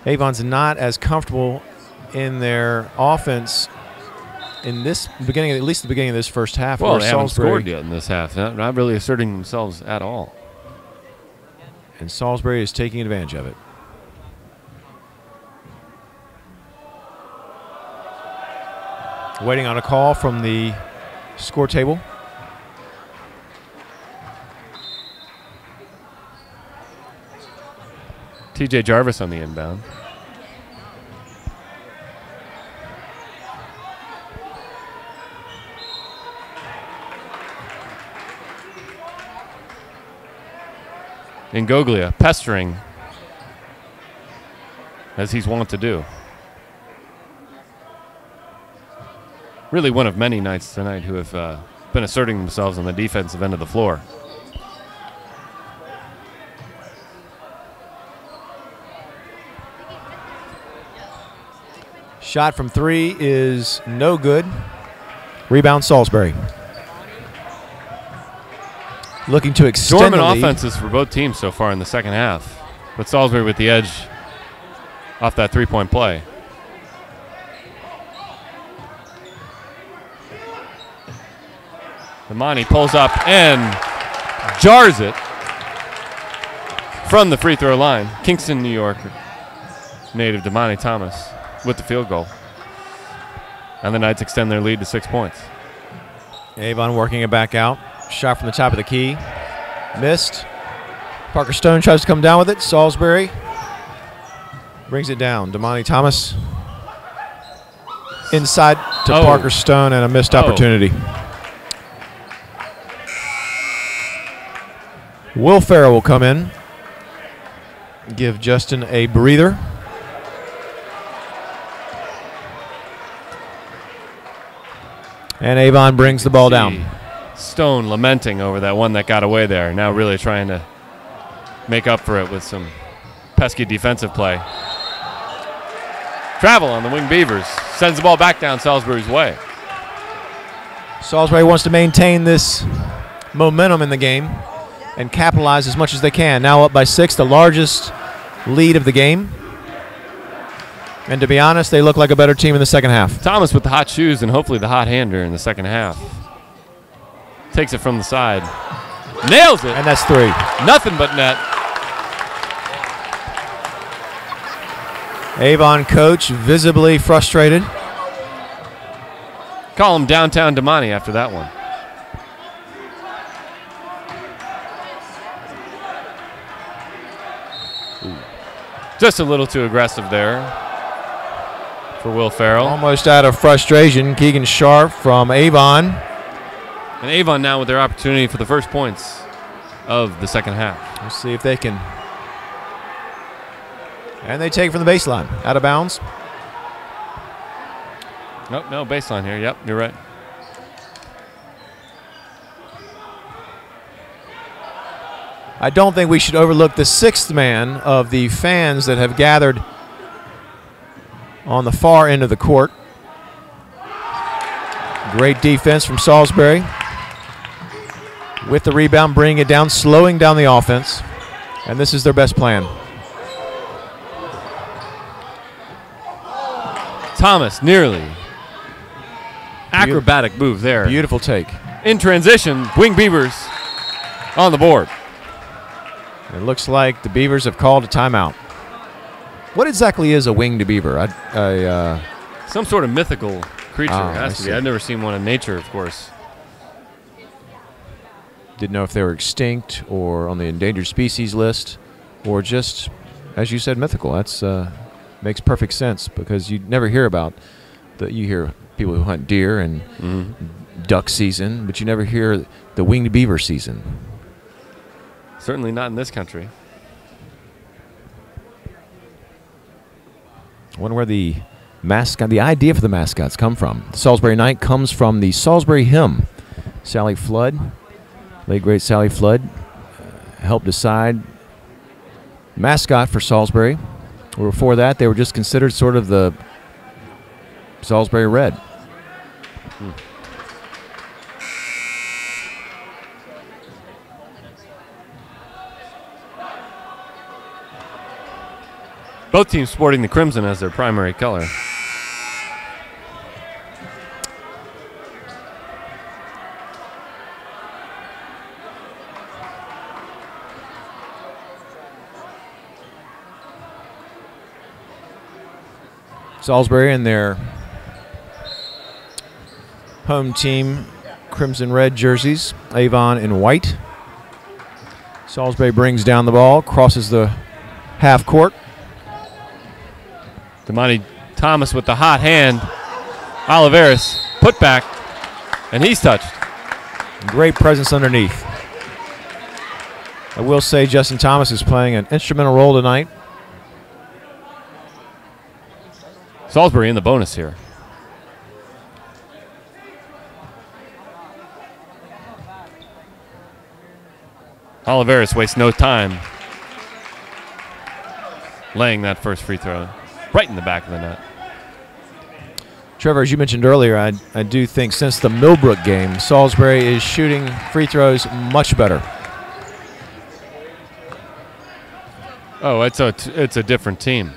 Avon's not as comfortable in their offense in this beginning, at least the beginning of this first half. Well, they haven't scored yet in this half. Not really asserting themselves at all. And Salisbury is taking advantage of it. Waiting on a call from the score table. TJ Jarvis on the inbound. Ingoglia pestering, as he's wont to do. Really one of many Knights tonight who have been asserting themselves on the defensive end of the floor. Shot from 3 is no good. Rebound Salisbury. Looking to extend Dormant the lead. offenses for both teams so far in the second half, but Salisbury with the edge off that three-point play. Damani pulls up and jars it from the free throw line. Kingston, New York native Damani Thomas with the field goal. And the Knights extend their lead to 6 points. Avon working it back out. Shot from the top of the key. Missed. Parker Stone tries to come down with it. Salisbury brings it down. Damani Thomas inside to Parker Stone, and a missed opportunity. Will Farrell will come in. Give Justin a breather. And Avon brings the ball down. Stone lamenting over that one that got away there. Now really trying to make up for it with some pesky defensive play. Travel on the wing Beavers. Sends the ball back down Salisbury's way. Salisbury wants to maintain this momentum in the game and capitalize as much as they can. Now up by 6, the largest lead of the game. And to be honest, they look like a better team in the second half. Thomas with the hot shoes and hopefully the hot hander in the second half. Takes it from the side. Nails it. And that's 3. Nothing but net. Avon coach visibly frustrated. Call him downtown Damani after that one. Just a little too aggressive there for Will Farrell. Almost out of frustration. Keegan Sharp from Avon. And Avon now with their opportunity for the first points of the second half. Let's see if they can. And they take from the baseline. Out of bounds. Nope, no baseline here. Yep, you're right. I don't think we should overlook the 6th man of the fans that have gathered on the far end of the court. Great defense from Salisbury. With the rebound, bringing it down, slowing down the offense. And this is their best plan. Thomas nearly. Acrobatic move there. Beautiful take. In transition, Wing Beavers on the board. It looks like the Beavers have called a timeout. What exactly is a winged beaver? Some sort of mythical creature. It has to be. see. I've never seen one in nature, of course. Didn't know if they were extinct or on the endangered species list or just, as you said, mythical. That's makes perfect sense because you never hear about that. You hear people who hunt deer and duck season, but you never hear the winged beaver season. Certainly not in this country. I wonder where the mascot, the idea for the mascots come from. The Salisbury Knight comes from the Salisbury hymn. Sally Flood, late great Sally Flood, helped decide mascot for Salisbury. Before that, they were just considered sort of the Salisbury Red. Both teams sporting the crimson as their primary color. Salisbury in their home team crimson red jerseys, Avon in white. Salisbury brings down the ball, crosses the half court. Damani Thomas with the hot hand. Oliveris put back, and he's touched. Great presence underneath. I will say Justin Thomas is playing an instrumental role tonight. Salisbury in the bonus here. Oliveris wastes no time laying that first free throw right in the back of the net. Trevor, as you mentioned earlier, I do think since the Millbrook game, Salisbury is shooting free throws much better. Oh, it's a different team.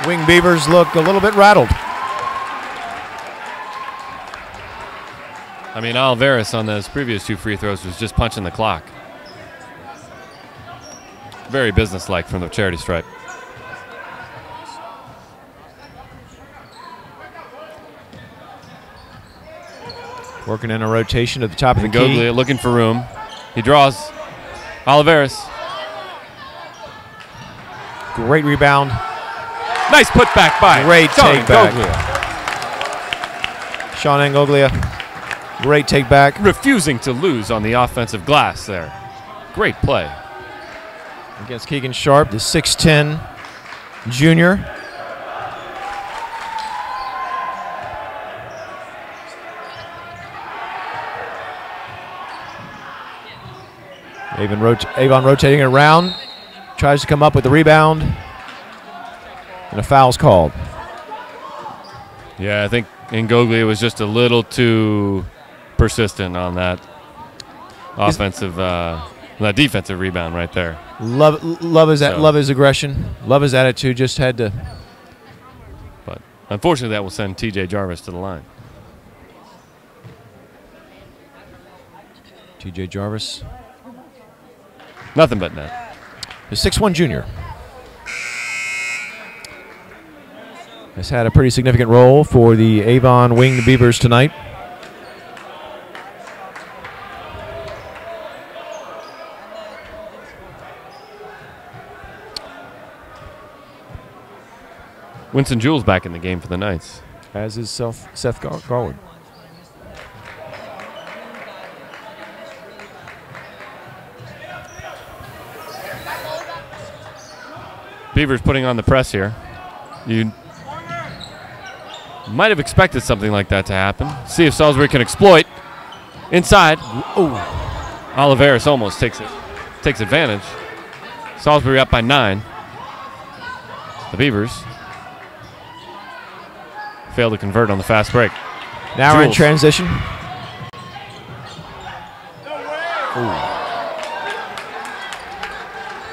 Wing Beavers look a little bit rattled. I mean, Oliveris on those previous 2 free throws was just punching the clock. Very businesslike from the charity stripe. Working in a rotation at the top of the key. Goglia looking for room. He draws. Oliveris. Great rebound. Nice put back by. Great take back. Goglia. Sean Angoglia. Great take back. Refusing to lose on the offensive glass there. Great play. Against Keegan Sharp, the 6'10 junior. Avon rotating it around. Tries to come up with the rebound. And a foul's called. Yeah, I think Ngoglia was just a little too persistent on that offensive, that defensive rebound right there. Love his aggression. Love his attitude. Just had to. But unfortunately, that will send T.J. Jarvis to the line. T.J. Jarvis. Nothing but net. The 6'1 junior has had a pretty significant role for the Avon Winged Beavers tonight. Winston Jules back in the game for the Knights. As is Seth Garwood. Beavers putting on the press here. You might have expected something like that to happen. See if Salisbury can exploit. Inside. Ooh. Oliveris almost takes advantage. Salisbury up by 9. The Beavers failed to convert on the fast break. Now we're in transition. Ooh.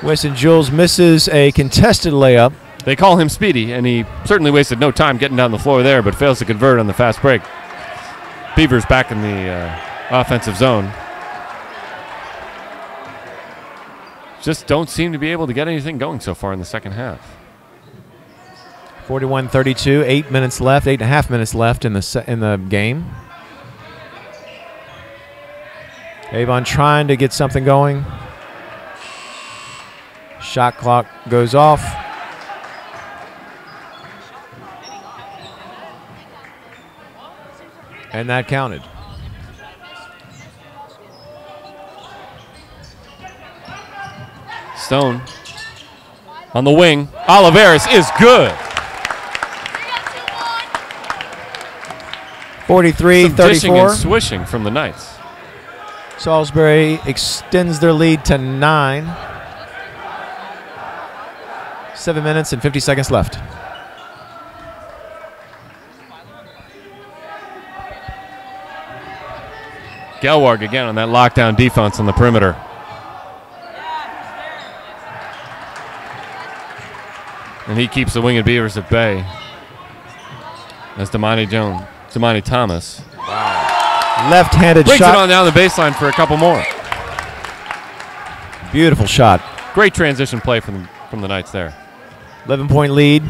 Winston Jules misses a contested layup. They call him speedy, and he certainly wasted no time getting down the floor there, but fails to convert on the fast break. Beavers back in the offensive zone. Just don't seem to be able to get anything going so far in the second half. 41-32, 8 minutes left, 8.5 minutes left in the game. Avon trying to get something going. Shot clock goes off. And that counted. Stone on the wing. Oliveris is good. 43-34. Dishing and swishing from the Knights. Salisbury extends their lead to 9. 7 minutes and 50 seconds left. Gelwarg again on that lockdown defense on the perimeter. And he keeps the Winged Beavers at bay. That's Damani Thomas. Wow. Left-handed shot. Brings it on down the baseline for a couple more. Beautiful shot. Great transition play from the Knights there. 11-point lead.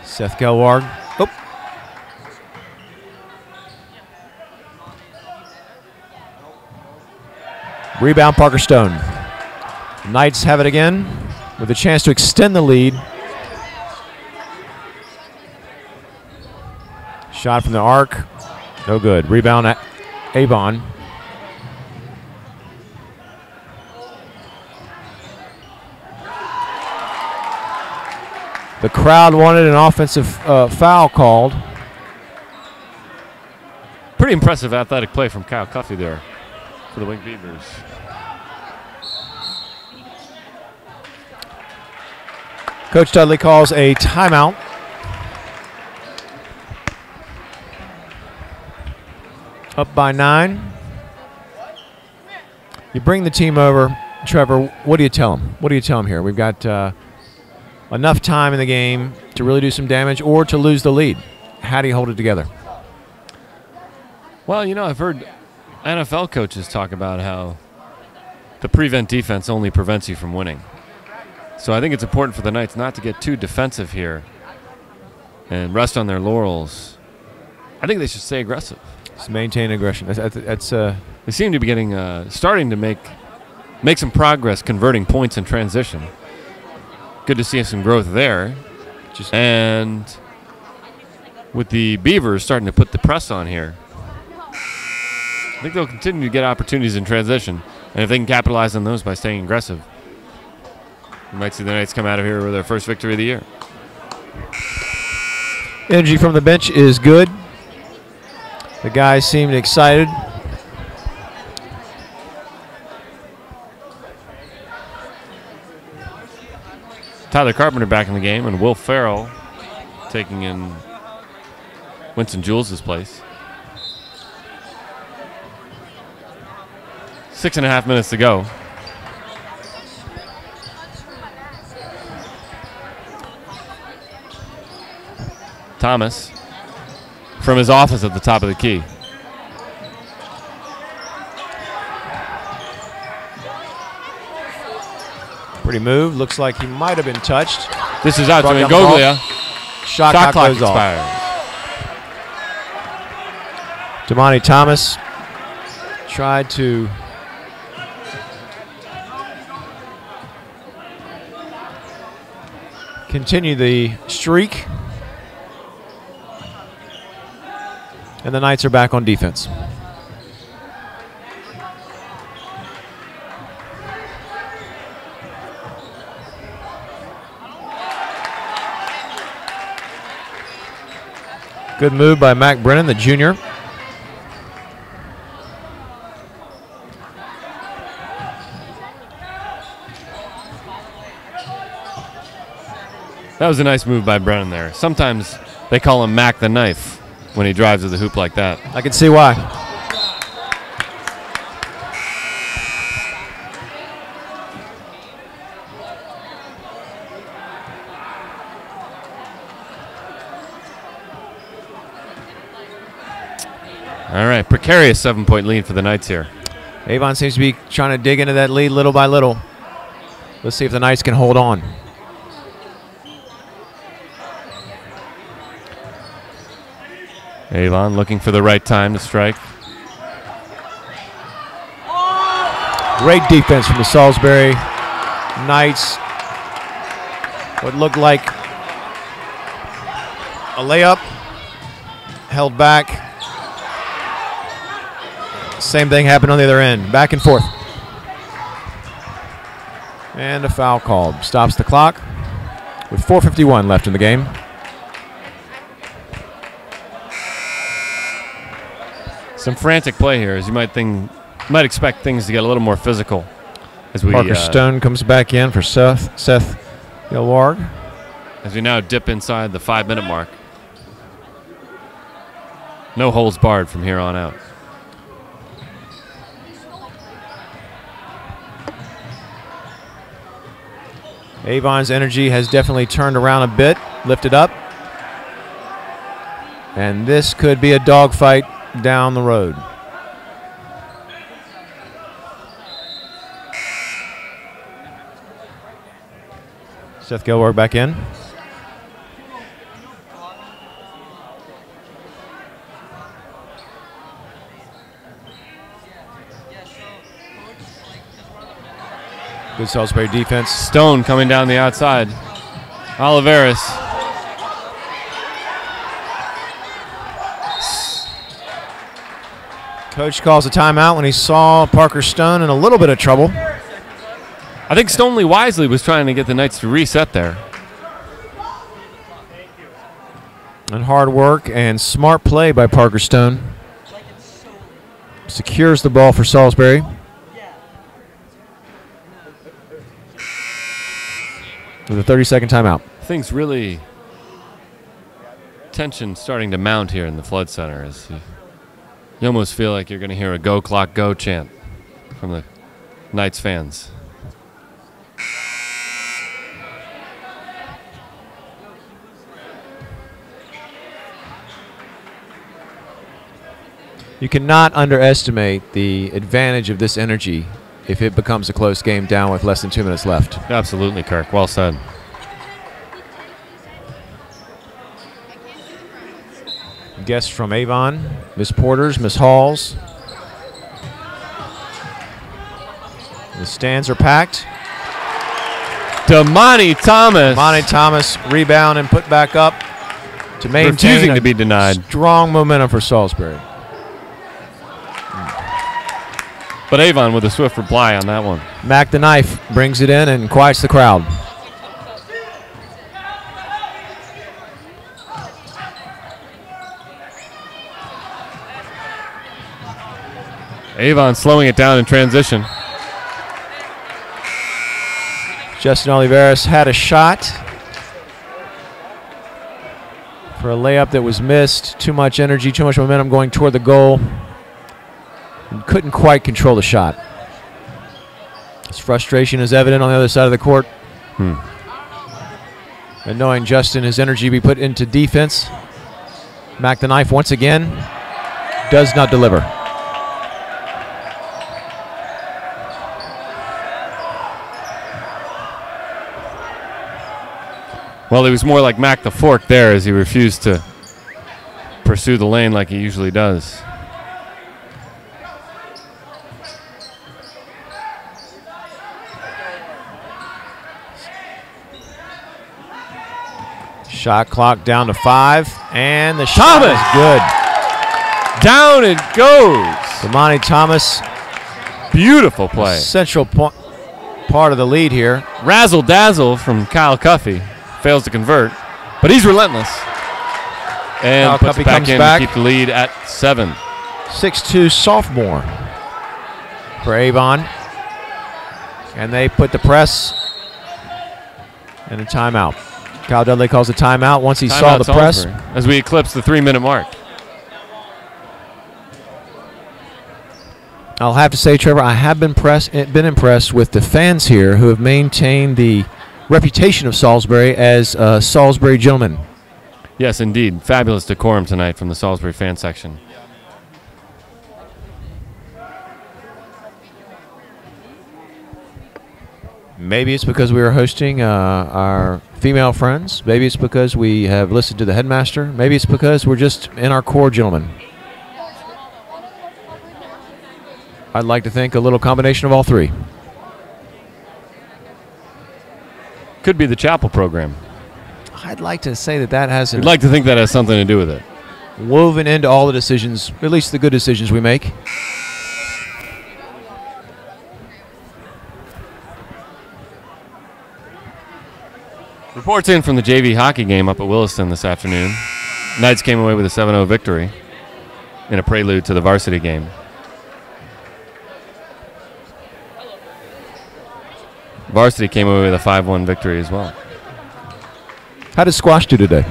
Seth Gelwarg. Oh. Rebound, Parker Stone. Knights have it again with a chance to extend the lead. Shot from the arc. No good. Rebound at Avon. The crowd wanted an offensive foul called. Pretty impressive athletic play from Kyle Cuffey there for the Wing Beavers. Coach Dudley calls a timeout. Up by 9. You bring the team over. Trevor, what do you tell them? What do you tell them here? We've got enough time in the game to really do some damage or to lose the lead. How do you hold it together? Well, you know, I've heard NFL coaches talk about how the prevent defense only prevents you from winning. So I think it's important for the Knights not to get too defensive here and rest on their laurels. I think they should stay aggressive. Just maintain aggression. They seem to be getting starting to make some progress converting points in transition. Good to see some growth there. And with the Beavers starting to put the press on here, I think they'll continue to get opportunities in transition. And if they can capitalize on those by staying aggressive, you might see the Knights come out of here with their first victory of the year. Energy from the bench is good. The guys seemed excited. Tyler Carpenter back in the game, and Will Farrell taking in Winston Jules' place. 6.5 minutes to go. Thomas from his office at the top of the key. Pretty move. Looks like he might have been touched. This is out to Ngoglia. Shot clock expires. Damani Thomas tried to continue the streak. And the Knights are back on defense. Good move by Mac Brennan, the junior. That was a nice move by Brennan there. Sometimes they call him Mac the Knife when he drives to the hoop like that. I can see why. All right, precarious 7-point lead for the Knights here. Avon seems to be trying to dig into that lead little by little. Let's see if the Knights can hold on. Avon looking for the right time to strike. Great defense from the Salisbury Knights. What looked like a layup, held back. Same thing happened on the other end. Back and forth. And a foul called. Stops the clock with 4:51 left in the game. Some frantic play here, as you might expect things to get a little more physical. As we Parker Stone comes back in for Seth Gilwarg. As we now dip inside the 5-minute mark. No holds barred from here on out. Avon's energy has definitely turned around a bit, lifted up. And this could be a dogfight down the road. Seth Gilwarg back in. Good Salisbury defense. Stone coming down the outside. Coach calls a timeout when he saw Parker Stone in a little bit of trouble. I think Stonely wisely was trying to get the Knights to reset there. And hard work and smart play by Parker Stone. Secures the ball for Salisbury. With a 30-second timeout. Things really, tension starting to mount here in the Flood Center. As you almost feel like you're going to hear a "Go Clock Go" chant from the Knights fans. You cannot underestimate the advantage of this energy if it becomes a close game down with less than 2 minutes left. Absolutely, Kirk. Well said. Guests from Avon, Miss Porters, Miss Halls. The stands are packed. Damani Thomas. Damani Thomas rebound and put back up to maintain refusing to be denied. Strong momentum for Salisbury. But Avon with a swift reply on that one. Mac the Knife brings it in and quiets the crowd. Avon slowing it down in transition. Justin Oliveras had a shot for a layup that was missed. Too much energy, too much momentum going toward the goal. And couldn't quite control the shot. His frustration is evident on the other side of the court. And knowing Justin, his energy be put into defense. Mac the Knife once again does not deliver. Well, he was more like Mac the Fork there as he refused to pursue the lane like he usually does. Shot clock down to 5, and the shot is good. Down it goes. Damani Thomas. Beautiful play. Central part of the lead here. Razzle dazzle from Kyle Cuffey. Fails to convert, but he's relentless. And Kyle puts Cuffey it back comes in back. to keep the lead at 7. 6'2" sophomore for Avon. And they put the press and a timeout. Kyle Dudley calls a timeout once he saw the press. As we eclipse the 3-minute mark. I'll have to say, Trevor, I have been impressed with the fans here who have maintained the reputation of Salisbury as Salisbury gentlemen. Yes, indeed. Fabulous decorum tonight from the Salisbury fan section. Maybe it's because we are hosting our female friends. Maybe it's because we have listened to the headmaster. Maybe it's because we're just in our core gentlemen. I'd like to think a little combination of all three. Could be the chapel program. I'd like to say that has We'd like to think that has something to do with it. Woven into all the decisions, at least the good decisions we make. Reports in from the JV hockey game up at Williston this afternoon. Knights came away with a 7-0 victory in a prelude to the varsity game. Varsity came away with a 5-1 victory as well. How did Squash do today?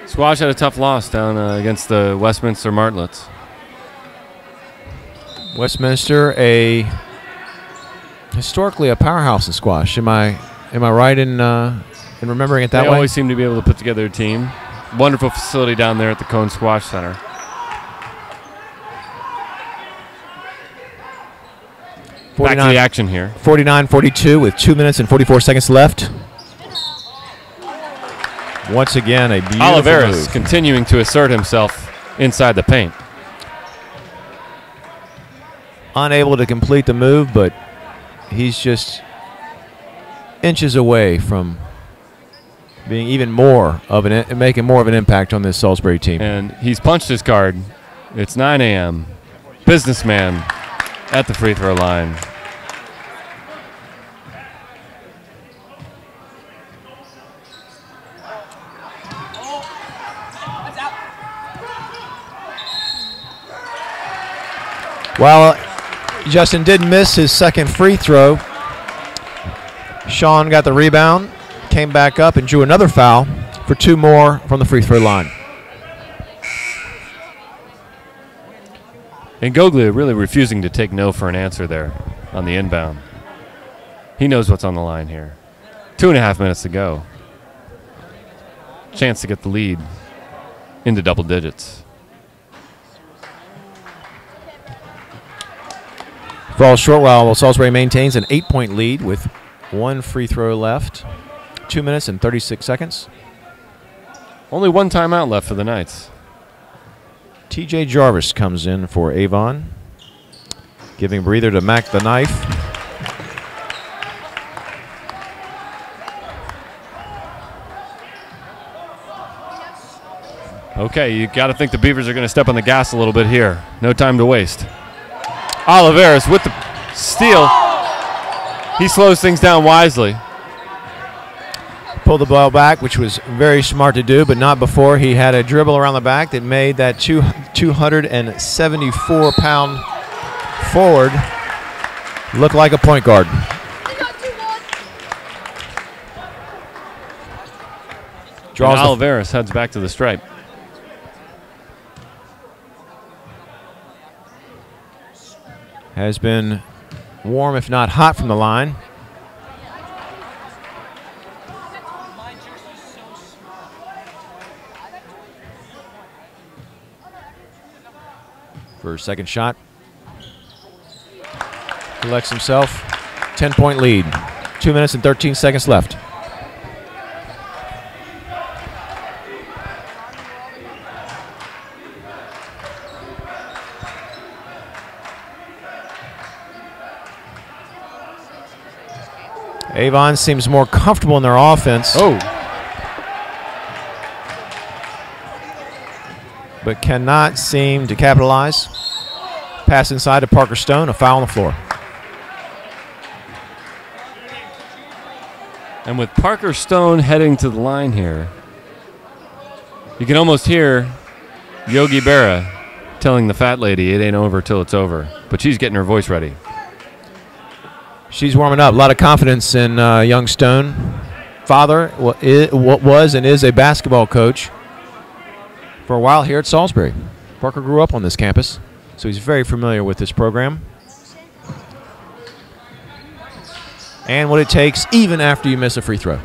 Squash had a tough loss down against the Westminster Martlets. Westminster, historically a powerhouse in squash. Am I right in remembering it that way? They always seem to be able to put together a team. Wonderful facility down there at the Cone Squash Center. Back to the action here. 49-42 with 2 minutes and 44 seconds left. Once again, a beautiful Oliveras move. continuing to assert himself inside the paint. Unable to complete the move, but he's just inches away from being even more of making more of an impact on this Salisbury team. And he's punched his card. It's 9 a.m. businessman at the free throw line. While Justin did miss his second free throw, Sean got the rebound, came back up and drew another foul for 2 more from the free throw line. And Goglia really refusing to take no for an answer there on the inbound. He knows what's on the line here. 2.5 minutes to go. Chance to get the lead into double digits. For a short while, Salisbury maintains an 8-point lead with 1 free throw left. 2 minutes and 36 seconds. Only 1 timeout left for the Knights. TJ Jarvis comes in for Avon, giving breather to Mac the Knife. Okay, you got to think the Beavers are going to step on the gas a little bit here. No time to waste. Oliveras with the steal. He slows things down wisely. Pulled the ball back, which was very smart to do, but not before he had a dribble around the back that made that 274-pound forward look like a point guard. And Oliveras heads back to the stripe. Has been warm, if not hot, from the line. For a second shot. Collects himself. 10-point lead. 2 minutes and 13 seconds left. Avon seems more comfortable in their offense. Oh. But cannot seem to capitalize. Pass inside to Parker Stone, a foul on the floor. And with Parker Stone heading to the line here, you can almost hear Yogi Berra telling the fat lady it ain't over till it's over. But she's getting her voice ready. She's warming up. A lot of confidence in young Stone. Father was and is a basketball coach for a while here at Salisbury. Parker grew up on this campus, so he's very familiar with this program and what it takes even after you miss a free throw.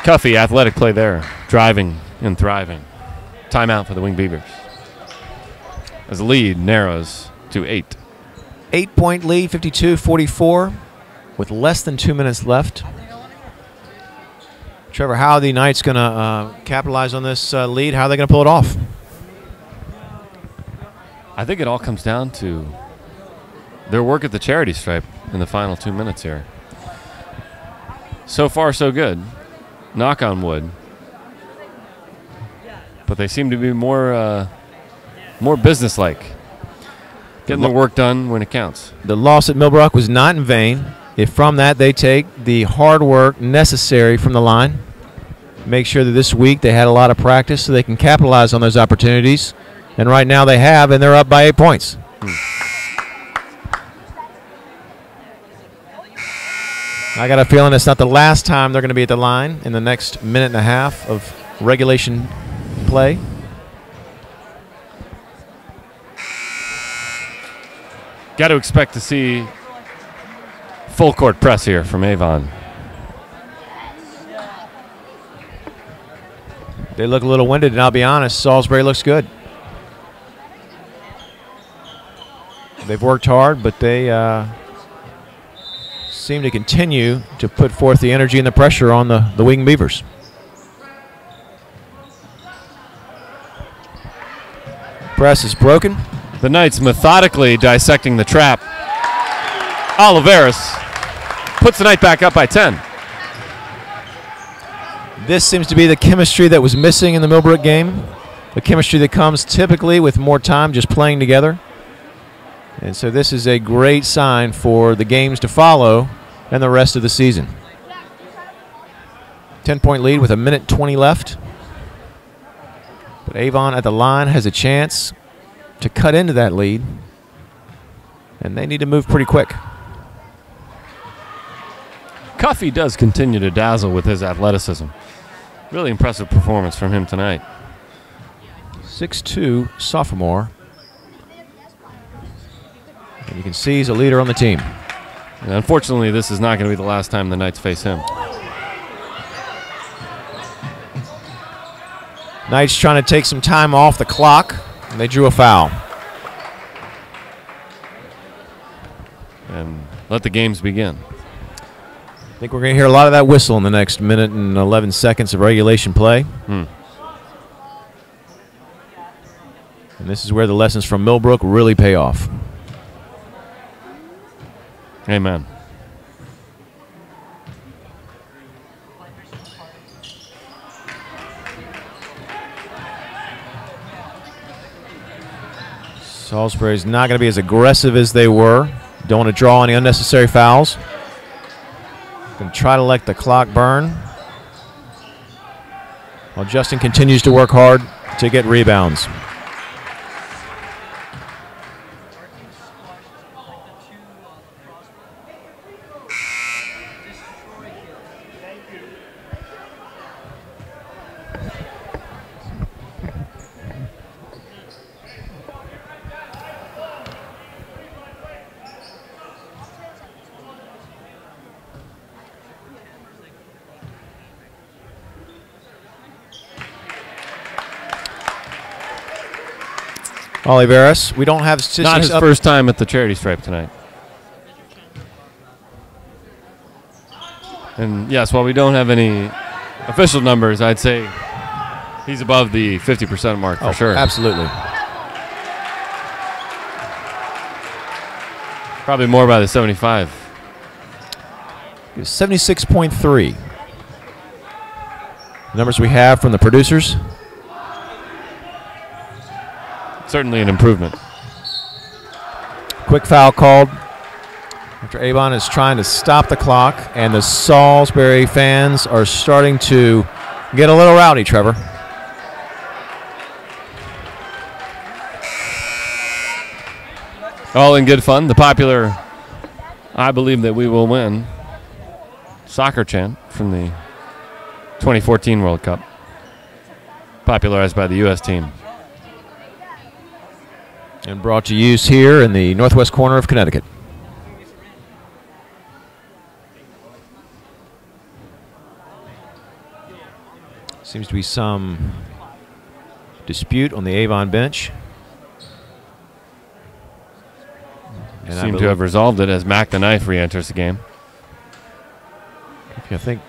Cuffey, athletic play there. Driving and thriving. Timeout for the Wing Beavers. As the lead narrows to 8. 8-point lead, 52-44, with less than 2 minutes left. Trevor, how are the Knights going to capitalize on this lead? How are they going to pull it off? I think it all comes down to their work at the charity stripe in the final 2 minutes here. So far, so good. Knock on wood. But they seem to be more businesslike, getting the work done when it counts. The loss at Millbrook was not in vain. If from that they take the hard work necessary from the line, make sure that this week they had a lot of practice so they can capitalize on those opportunities. And right now they have, and they're up by 8 points. I got a feeling it's not the last time they're going to be at the line in the next minute and a half of regulation play. Got to expect to see full court press here from Avon. They look a little winded, and I'll be honest, Salisbury looks good. They've worked hard, but they seem to continue to put forth the energy and the pressure on the Wing Beavers. Press is broken. The Knights methodically dissecting the trap. Oliveras puts the Knight back up by 10. This seems to be the chemistry that was missing in the Millbrook game. The chemistry that comes typically with more time just playing together. And so this is a great sign for the games to follow and the rest of the season. 10-point lead with 1:20 left. But Avon at the line has a chance to cut into that lead. And they need to move pretty quick. Cuffey does continue to dazzle with his athleticism. Really impressive performance from him tonight. 6'2" sophomore. And you can see he's a leader on the team. And unfortunately, this is not going to be the last time the Knights face him. Knights trying to take some time off the clock, and they drew a foul. And let the games begin. I think we're going to hear a lot of that whistle in the next minute and 11 seconds of regulation play. And this is where the lessons from Millbrook really pay off. Amen. Salisbury's not going to be as aggressive as they were. Don't want to draw any unnecessary fouls. Going to try to let the clock burn while Justin continues to work hard to get rebounds. Oliveras, we don't have statistics. Not his first time at the charity stripe tonight. And yes, while we don't have any official numbers, I'd say he's above the 50% mark for sure. Absolutely. Probably more by the 75. 76.3. Numbers we have from the producers. Certainly an improvement. Quick foul called after Avon is trying to stop the clock, and the Salisbury fans are starting to get a little rowdy, Trevor. All in good fun. The popular "I Believe That We Will Win" soccer chant from the 2014 World Cup, popularized by the U.S. team. And brought to use here in the northwest corner of Connecticut. Seems to be some dispute on the Avon bench. And Seem to have resolved it as Mac the Knife re-enters the game. I think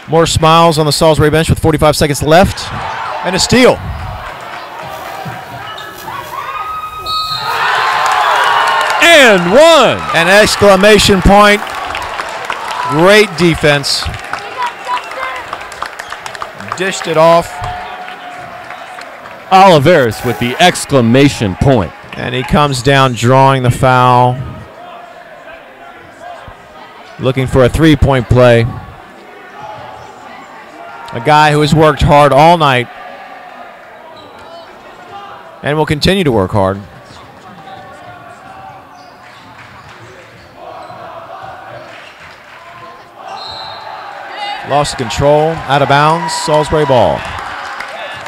more smiles on the Salisbury bench with 45 seconds left. And a steal. And one. An exclamation point. Great defense. Dished it off. Oliveras with the exclamation point. And he comes down drawing the foul. Looking for a three-point play. A guy who has worked hard all night and will continue to work hard. Lost control, out of bounds, Salisbury ball.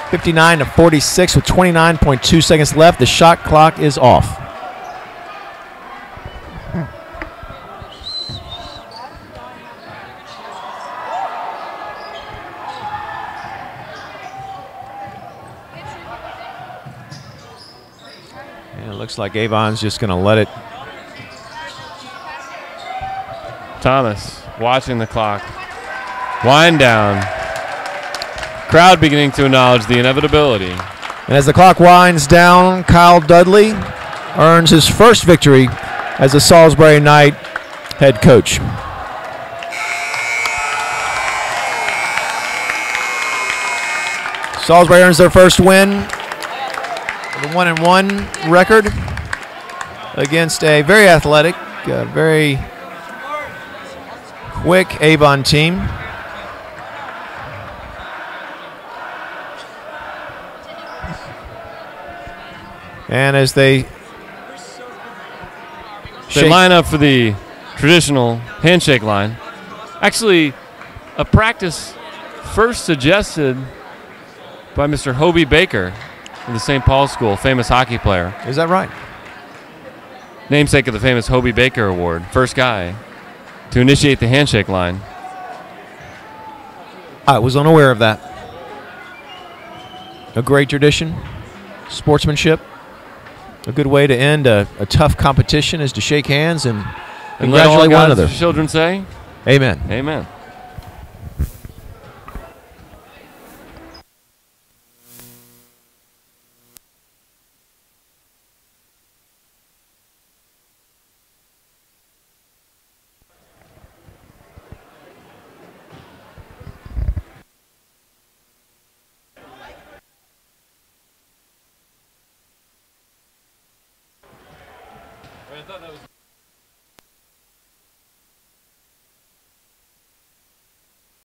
59-46 with 29.2 seconds left. The shot clock is off. And it looks like Avon's just going to let it Thomas watching the clock. Wind down. Crowd beginning to acknowledge the inevitability. And as the clock winds down, Kyle Dudley earns his first victory as a Salisbury Knight head coach. Salisbury earns their first win with a 1-1 record against a very athletic, very quick Avon team. And as they line up for the traditional handshake line, actually a practice first suggested by Mr. Hobie Baker of the St. Paul School, famous hockey player. Is that right? Namesake of the famous Hobie Baker Award, first guy to initiate the handshake line. I was unaware of that. A great tradition, sportsmanship. A good way to end a tough competition is to shake hands and congratulate one another. Children say, amen. Amen. I thought that was